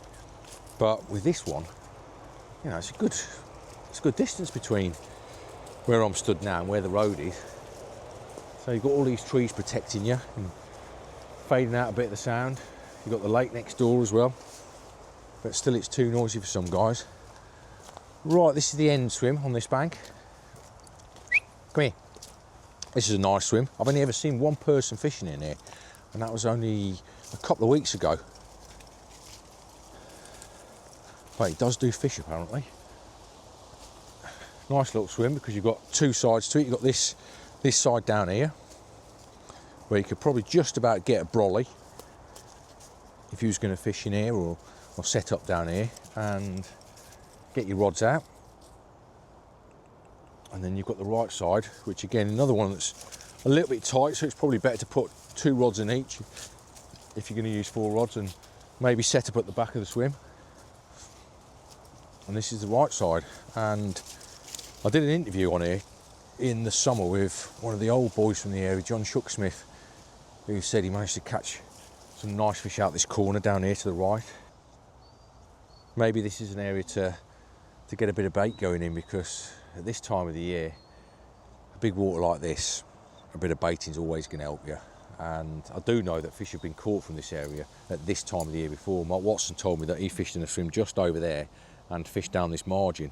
But with this one, you know, it's a good distance between where I'm stood now and where the road is. So you've got all these trees protecting you and fading out a bit of the sound. You've got the lake next door as well, but still it's too noisy for some guys. Right, this is the end swim on this bank. Come here. This is a nice swim. I've only ever seen one person fishing in here, and that was only a couple of weeks ago. But it does do fish apparently. Nice little swim because you've got two sides to it. You've got this side down here where you could probably just about get a brolly if you was going to fish in here or set up down here and get your rods out. And then you've got the right side, which again, another one that's a little bit tight, so it's probably better to put 2 rods in each if you're going to use 4 rods, and maybe set up at the back of the swim. And this is the right side, and I did an interview on here in the summer with one of the old boys from the area, John Shooksmith, who said he managed to catch some nice fish out this corner down here to the right. Maybe this is an area to get a bit of bait going in, because at this time of the year, a big water like this, a bit of baiting is always going to help you. And I do know that fish have been caught from this area at this time of the year before. Mark Watson told me that he fished in a swim just over there and fished down this margin,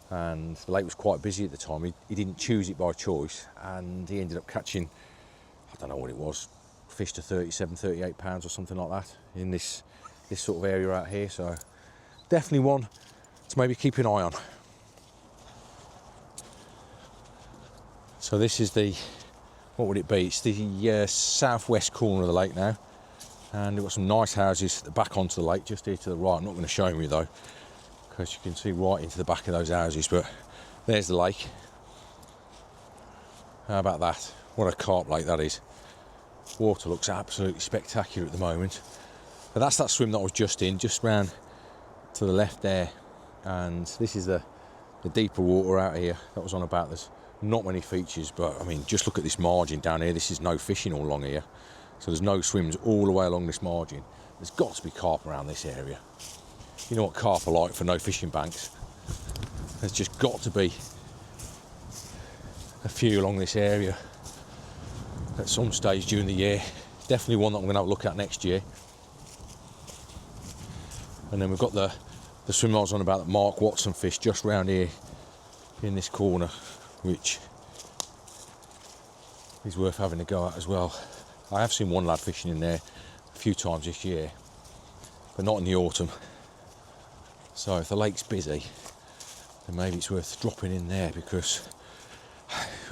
and the lake was quite busy at the time. He didn't choose it by choice, and he ended up catching, I don't know what it was, fish to 37, 38 pounds or something like that in this sort of area out here. So definitely one to maybe keep an eye on. So this is the, what would it be? It's the southwest corner of the lake now, and we've got some nice houses at the back onto the lake just here to the right. I'm not going to show you though, because you can see right into the back of those houses, but there's the lake. How about that? What a carp lake that is. Water looks absolutely spectacular at the moment. But that's that swim that I was just in, just round to the left there, and this is the deeper water out here that was on about. There's not many features, but I mean, just look at this margin down here. This is no fishing all along here, so there's no swims all the way along this margin. There's got to be carp around this area. You know what carp are like for no fishing banks. There's just got to be a few along this area at some stage during the year. Definitely one that I'm going to have a look at next year. And then we've got the swim I was on about that Mark Watson fished just round here in this corner, which is worth having a go at as well. I have seen one lad fishing in there a few times this year, but not in the autumn. So if the lake's busy, then maybe it's worth dropping in there, because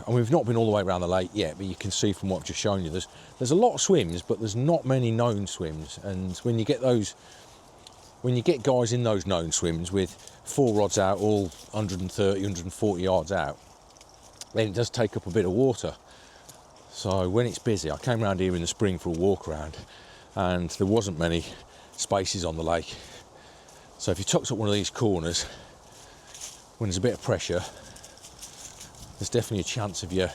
and we've not been all the way around the lake yet, but you can see from what I've just shown you, there's a lot of swims, but there's not many known swims. And when you get guys in those known swims with 4 rods out, all 130, 140 yards out, then it does take up a bit of water. So when it's busy, I came around here in the spring for a walk around, and there wasn't many spaces on the lake. So if you tucked up one of these corners, when there's a bit of pressure, there's definitely a chance of you're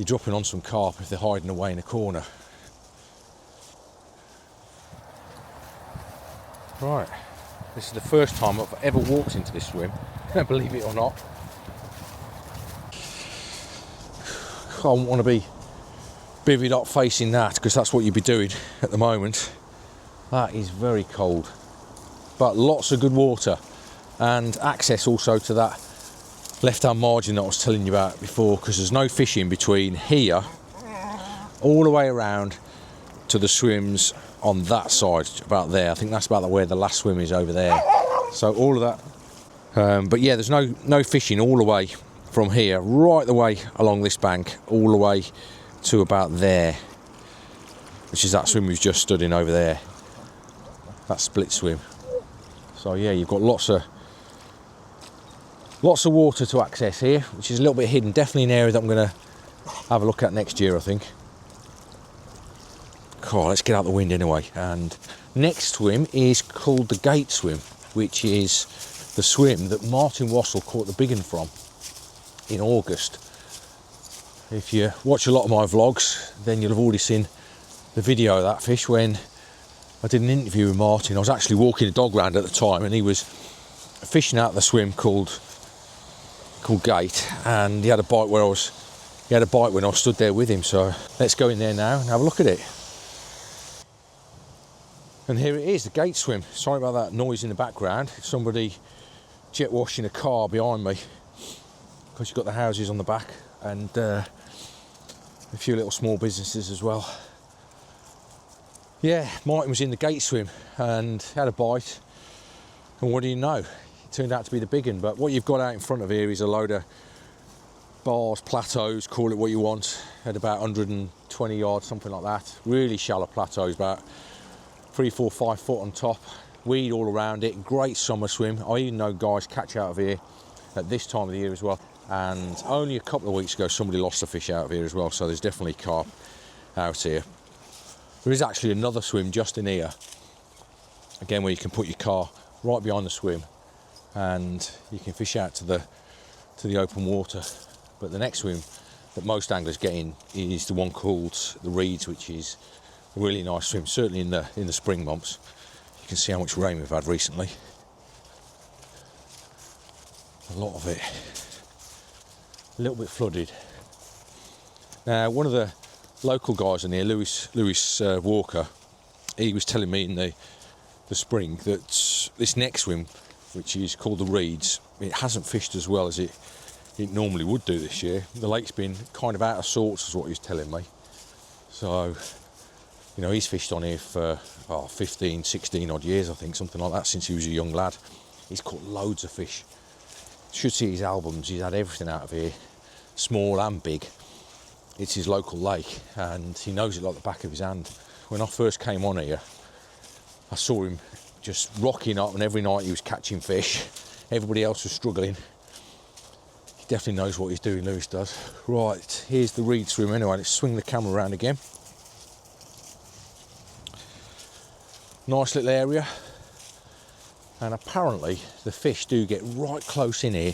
dropping on some carp if they're hiding away in a corner. Right, this is the first time I've ever walked into this swim, believe it or not. I wouldn't want to be bivvied up facing that, because that's what you'd be doing at the moment. That is very cold, but lots of good water and access also to that left hand margin that I was telling you about before, because there's no fishing between here all the way around to the swims on that side, about there. I think that's about where the last swim is, over there. So all of that, but yeah, there's no fishing all the way from here right the way along this bank, all the way to about there, which is that swim we've just stood in over there, that split swim. So yeah, you've got lots of water to access here, which is a little bit hidden. Definitely an area that I'm going to have a look at next year, I think. Cool, let's get out the wind anyway. And next swim is called the Gate Swim, which is the swim that Martin Wassell caught the big one from in August. If you watch a lot of my vlogs, then you'll have already seen the video of that fish when I did an interview with Martin. I was actually walking a dog round at the time, and he was fishing out the swim called Gate, and he had a bite when I was stood there with him. So let's go in there now and have a look at it. And here it is, the Gate Swim. Sorry about that noise in the background. Somebody jet washing a car behind me, because you've got the houses on the back, and a few little small businesses as well. Yeah, Martin was in the Gate Swim and had a bite, and what do you know? It turned out to be the big one. But what you've got out in front of here is a load of bars, plateaus, call it what you want, at about 120 yards, something like that. Really shallow plateaus, about 3, 4, 5 foot on top, weed all around it. Great summer swim. I even know guys catch out of here at this time of the year as well, and only a couple of weeks ago somebody lost a fish out of here as well, so there's definitely carp out here. There is actually another swim just in here, again, where you can put your car right behind the swim, and you can fish out to the to the open water. But the next swim that most anglers get in is the one called the reeds, which is a really nice swim, certainly in the spring months. You can see how much rain we've had recently. A lot of it. A little bit flooded. Now, one of the local guys in here, Lewis Walker, he was telling me in the spring that this next swim, which is called the reeds, it hasn't fished as well as it normally would do this year. The lake's been kind of out of sorts, is what he was telling me. So, you know, he's fished on here for 15, 16 odd years, I think, something like that, since he was a young lad. He's caught loads of fish. Should see his albums. He's had everything out of here, small and big. It's his local lake, and he knows it like the back of his hand. When I first came on here, I saw him just rocking up, and every night he was catching fish. Everybody else was struggling. He definitely knows what he's doing, Lewis does. Right, here's the reed swim anyway. Let's swing the camera around again. Nice little area. And apparently the fish do get right close in here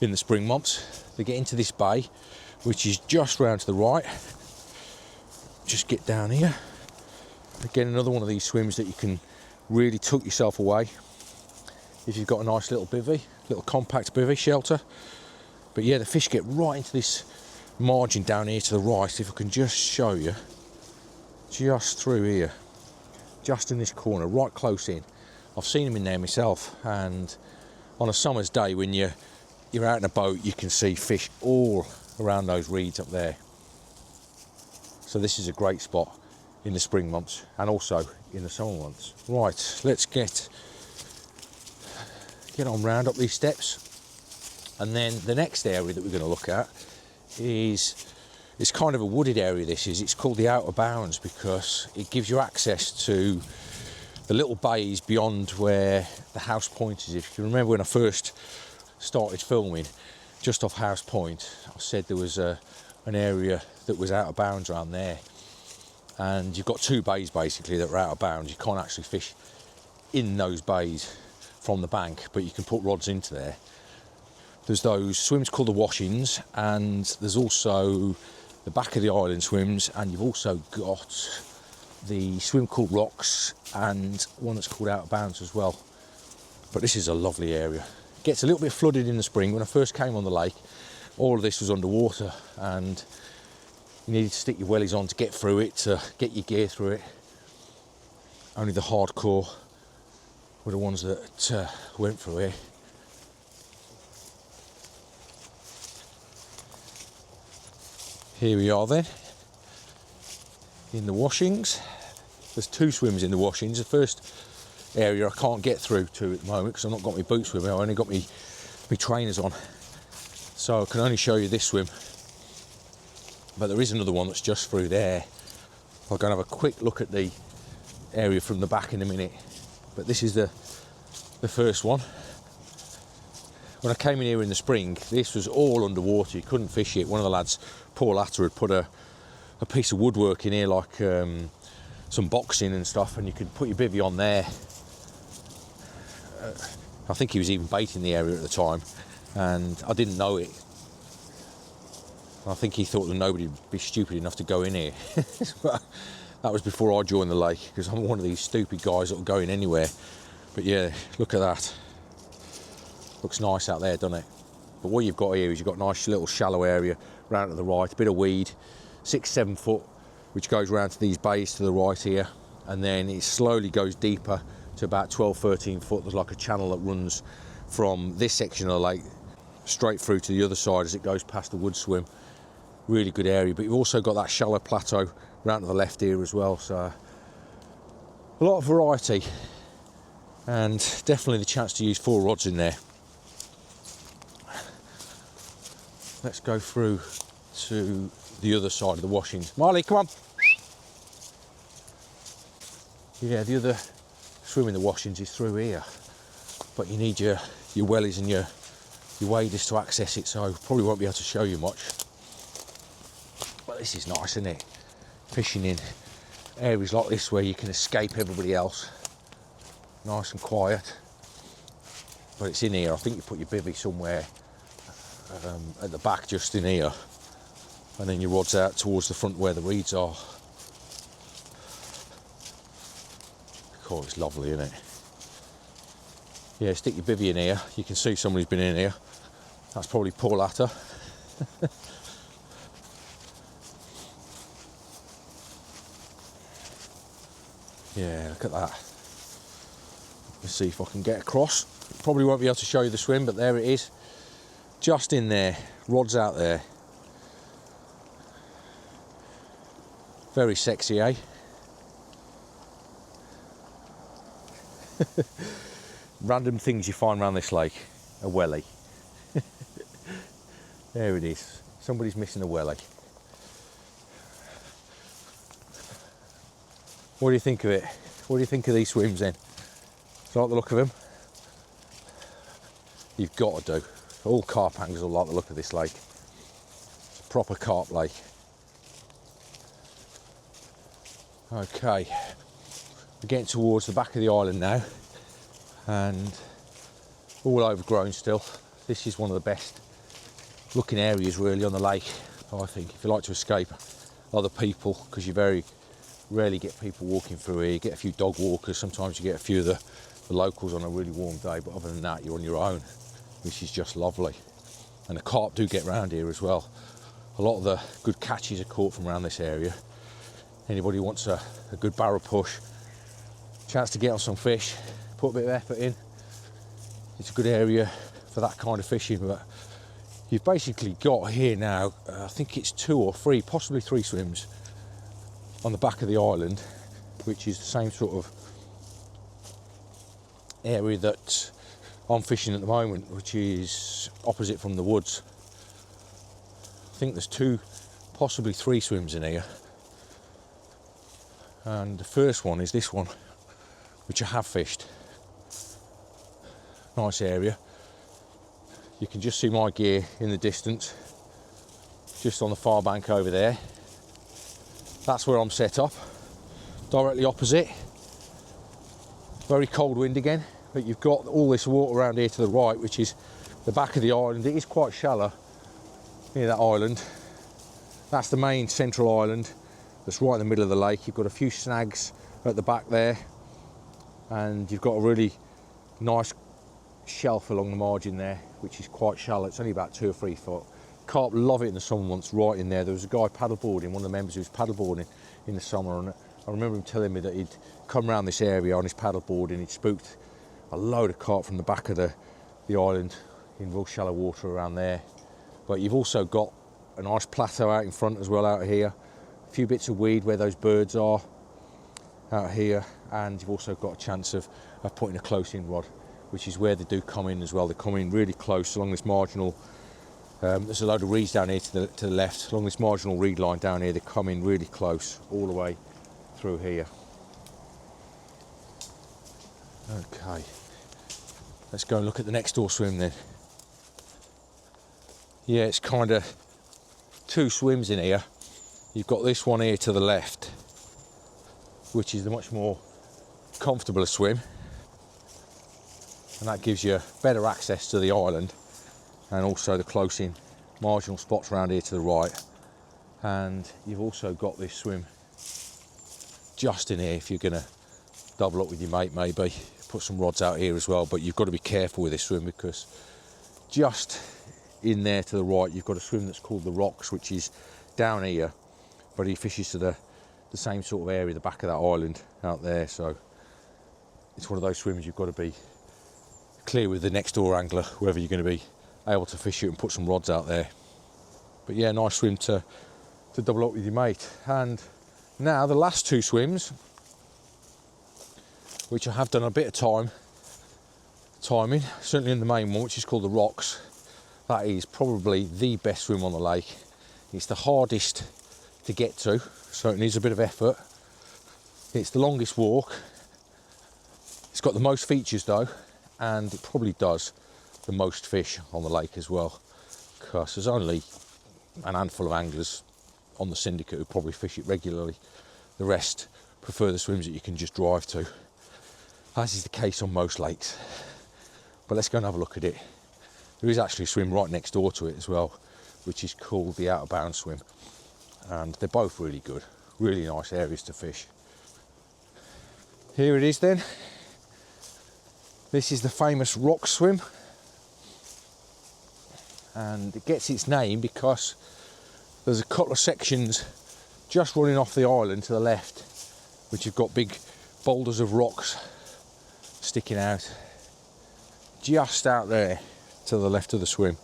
in the spring months. They get into this bay, which is just round to the right. Just get down here. Again, another one of these swims that you can really tuck yourself away if you've got a nice little bivvy, little compact bivvy shelter. But yeah, the fish get right into this margin down here to the right. If I can just show you, just through here, just in this corner, right close in. I've seen them in there myself, and on a summer's day when you're out in a boat, you can see fish all around those reeds up there. So this is a great spot in the spring months and also in the summer months. Right, let's get on round up these steps. And then the next area that we're going to look at is, it's kind of a wooded area. It's called the Outer Bounds because it gives you access to the little bays beyond where the house point is. If you remember when I first started filming, just off House Point, I said there was an area that was out of bounds around there, and you've got two bays basically that are out of bounds. You can't actually fish in those bays from the bank, but you can put rods into there. There's those swims called the washings, and there's also the back of the island swims, and you've also got the swim called Rocks and one that's called Out of Bounds as well. But this is a lovely area. It gets a little bit flooded in the spring. When I first came on the lake, all of this was underwater, and you needed to stick your wellies on to get through it, to get your gear through it. Only the hardcore were the ones that went through here. Here we are then, in the washings. There's two swims in the washings. The first area I can't get through to at the moment because I've not got my boots with me. I've only got my trainers on, so I can only show you this swim. But there is another one that's just through there. I'll go and have a quick look at the area from the back in a minute. But this is the first one. When I came in here in the spring, this was all underwater. You couldn't fish it. One of the lads, Paul Atter, had put a piece of woodwork in here, like some boxing and stuff, and you could put your bivvy on there. I think he was even baiting the area at the time, and I didn't know it. I think he thought that nobody would be stupid enough to go in here. That was before I joined the lake, because I'm one of these stupid guys that will go in anywhere. But yeah, look at that. Looks nice out there, doesn't it? But what you've got here is you've got a nice little shallow area round to the right, a bit of weed, 6-7 foot, which goes round to these bays to the right here, and then it slowly goes deeper to about 12-13 foot. There's like a channel that runs from this section of the lake straight through to the other side as it goes past the wood swim. Really good area, but you've also got that shallow plateau round to the left here as well, so a lot of variety, and definitely the chance to use 4 rods in there. Let's go through to the other side of the washings. Marley, come on. Yeah, the other swim in the washings is through here, but you need your wellies and your waders to access it, so I probably won't be able to show you much. But this is nice, isn't it? Fishing in areas like this where you can escape everybody else. Nice and quiet. But it's in here. I think you put your bivvy somewhere at the back just in here, and then your rod's out towards the front where the reeds are. Oh, it's lovely, isn't it? Yeah, stick your bivvy in here. You can see somebody's been in here. That's probably Paul Hatter. Yeah, look at that. Let's see if I can get across. Probably won't be able to show you the swim, but there it is. Just in there, rods out there. Very sexy, eh? Random things you find around this lake. A welly. There it is. Somebody's missing a welly. What do you think of it? What do you think of these swims then? Do you like the look of them? You've got to do. All carp anglers will like the look of this lake. It's a proper carp lake. Okay, we're getting towards the back of the island now, and all overgrown still. This is one of the best looking areas really on the lake, I think, if you like to escape other people, because you very rarely get people walking through here. You get a few dog walkers, sometimes you get a few of the locals on a really warm day, but other than that you're on your own, which is just lovely. And the carp do get round here as well. A lot of the good catches are caught from around this area. Anybody who wants a good barrel push, chance to get on some fish, put a bit of effort in, it's a good area for that kind of fishing. But you've basically got here now, I think it's 2 or 3, possibly 3 swims on the back of the island, which is the same sort of area that I'm fishing at the moment, which is opposite from the woods. I think there's 2, possibly 3 swims in here. And the first one is this one, which I have fished. Nice area. You can just see my gear in the distance, just on the far bank over there. That's where I'm set up, directly opposite. Very cold wind again, but you've got all this water around here to the right, which is the back of the island. It is quite shallow near that island. That's the main central island that's right in the middle of the lake. You've got a few snags at the back there, and you've got a really nice shelf along the margin there, which is quite shallow. It's only about 2 or 3 foot. Carp love it in the summer months right in there. There was a guy paddleboarding, one of the members who was paddleboarding in the summer, and I remember him telling me that he'd come around this area on his paddleboard and he'd spooked a load of carp from the back of the island in real shallow water around there. But you've also got a nice plateau out in front as well out here. A few bits of weed where those birds are out here, and you've also got a chance of putting a close in rod, which is where they do come in as well. They come in really close along this marginal, there's a load of reeds down here to the left, along this marginal reed line down here. They come in really close all the way through here. Okay, let's go and look at the next door swim then. Yeah, it's kind of 2 swims in here. You've got this one here to the left, which is the much more comfortable swim, and that gives you better access to the island and also the close-in marginal spots around here to the right. And you've also got this swim just in here if you're going to double up with your mate, maybe put some rods out here as well. But you've got to be careful with this swim, because just in there to the right you've got a swim that's called the Rocks, which is down here, but he fishes to the same sort of area, the back of that island out there. So it's one of those swims you've got to be clear with the next door angler, whoever you're going to be able to fish it and put some rods out there. But yeah, nice swim to double up with your mate. And now the last 2 swims, which I have done a bit of timing, certainly in the main one, which is called the Rocks. That is probably the best swim on the lake. It's the hardest to get to, so it needs a bit of effort. It's the longest walk. It's got the most features though, and it probably does the most fish on the lake as well, because there's only an handful of anglers on the syndicate who probably fish it regularly. The rest prefer the swims that you can just drive to, as is the case on most lakes. But let's go and have a look at it. There is actually a swim right next door to it as well, which is called the Out of Bounds swim, and they're both really good, really nice areas to fish. Here it is then. This is the famous rock swim, and it gets its name because there's a couple of sections just running off the island to the left which have got big boulders of rocks sticking out just out there to the left of the swim.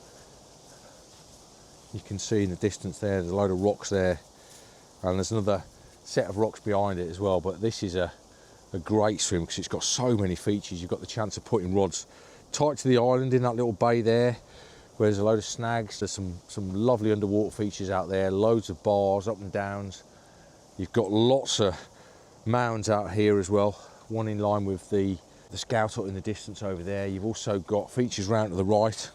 You can see in the distance there's a load of rocks there, and there's another set of rocks behind it as well. But this is a great swim because it's got so many features. You've got the chance of putting rods tight to the island in that little bay there, where there's a load of snags. There's some lovely underwater features out there, loads of bars, up and downs. You've got lots of mounds out here as well, one in line with the scout hut in the distance over there. You've also got features round to the right.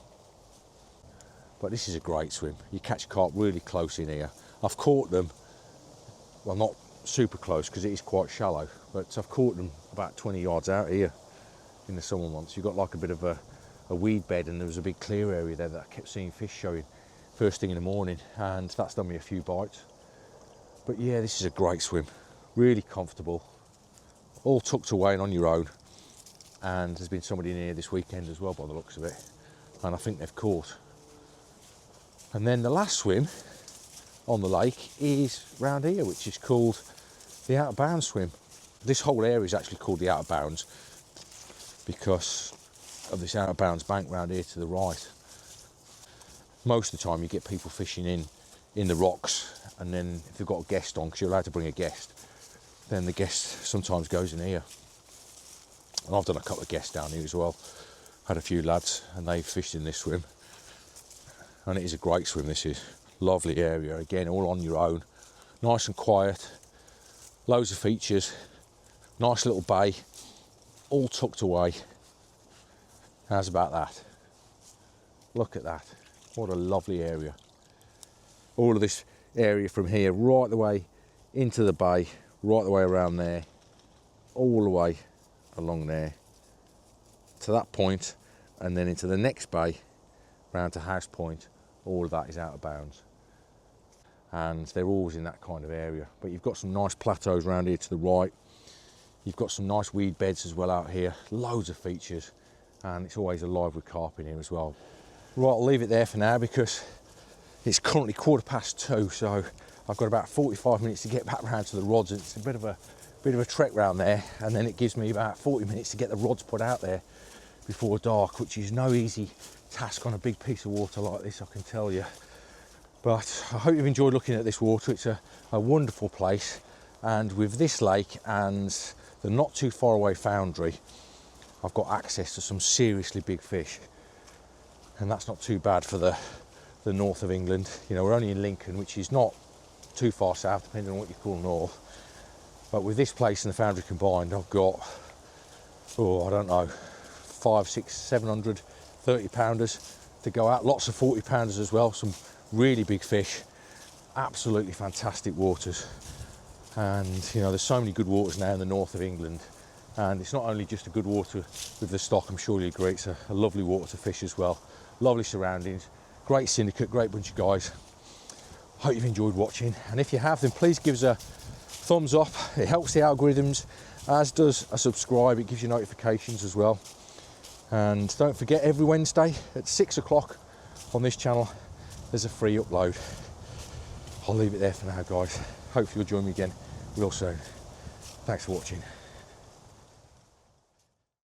But this is a great swim. You catch carp really close in here. I've caught them, well, not super close because it is quite shallow, but I've caught them about 20 yards out here in the summer months. You've got like a bit of a weed bed, and there was a big clear area there that I kept seeing fish showing first thing in the morning, and that's done me a few bites. But yeah, this is a great swim, really comfortable, all tucked away and on your own. And there's been somebody in here this weekend as well by the looks of it, and I think they've caught. And then the last swim on the lake is round here, which is called the Out of Bounds swim. This whole area is actually called the Out of Bounds because of this Out of Bounds bank round here to the right. Most of the time you get people fishing in the rocks, and then if they've got a guest on, because you're allowed to bring a guest, then the guest sometimes goes in here. And I've done a couple of guests down here as well. Had a few lads and they've fished in this swim. And it is a great swim, this is. Lovely area, again, all on your own. Nice and quiet. Loads of features. Nice little bay. All tucked away. How's about that? Look at that. What a lovely area. All of this area from here right the way into the bay, right the way around there, all the way along there to that point, and then into the next bay round to House Point. All of that is Out of Bounds, and they're always in that kind of area. But you've got some nice plateaus around here to the right. You've got some nice weed beds as well out here, loads of features, and it's always alive with carp in here as well. Right, I'll leave it there for now because it's currently 2:15, so I've got about 45 minutes to get back round to the rods. It's a bit of a trek round there, and then it gives me about 40 minutes to get the rods put out there before dark, which is no easy task on a big piece of water like this, I can tell you. But I hope you've enjoyed looking at this water. It's a wonderful place, and with this lake and the not too far away foundry, I've got access to some seriously big fish, and that's not too bad for the north of England. You know, we're only in Lincoln, which is not too far south, depending on what you call north. But with this place and the foundry combined, I've got, I don't know, 500, 600, 700 30-pounders to go out. Lots of 40-pounders as well, some really big fish. Absolutely fantastic waters. And, you know, there's so many good waters now in the north of England. And it's not only just a good water with the stock, I'm sure you agree, it's a lovely water to fish as well. Lovely surroundings, great syndicate, great bunch of guys. Hope you've enjoyed watching, and if you have, then please give us a thumbs up. It helps the algorithms, as does a subscribe. It gives you notifications as well. And don't forget, every Wednesday at 6 o'clock on this channel there's a free upload. I'll leave it there for now, guys. Hopefully you'll join me again real soon. Thanks for watching.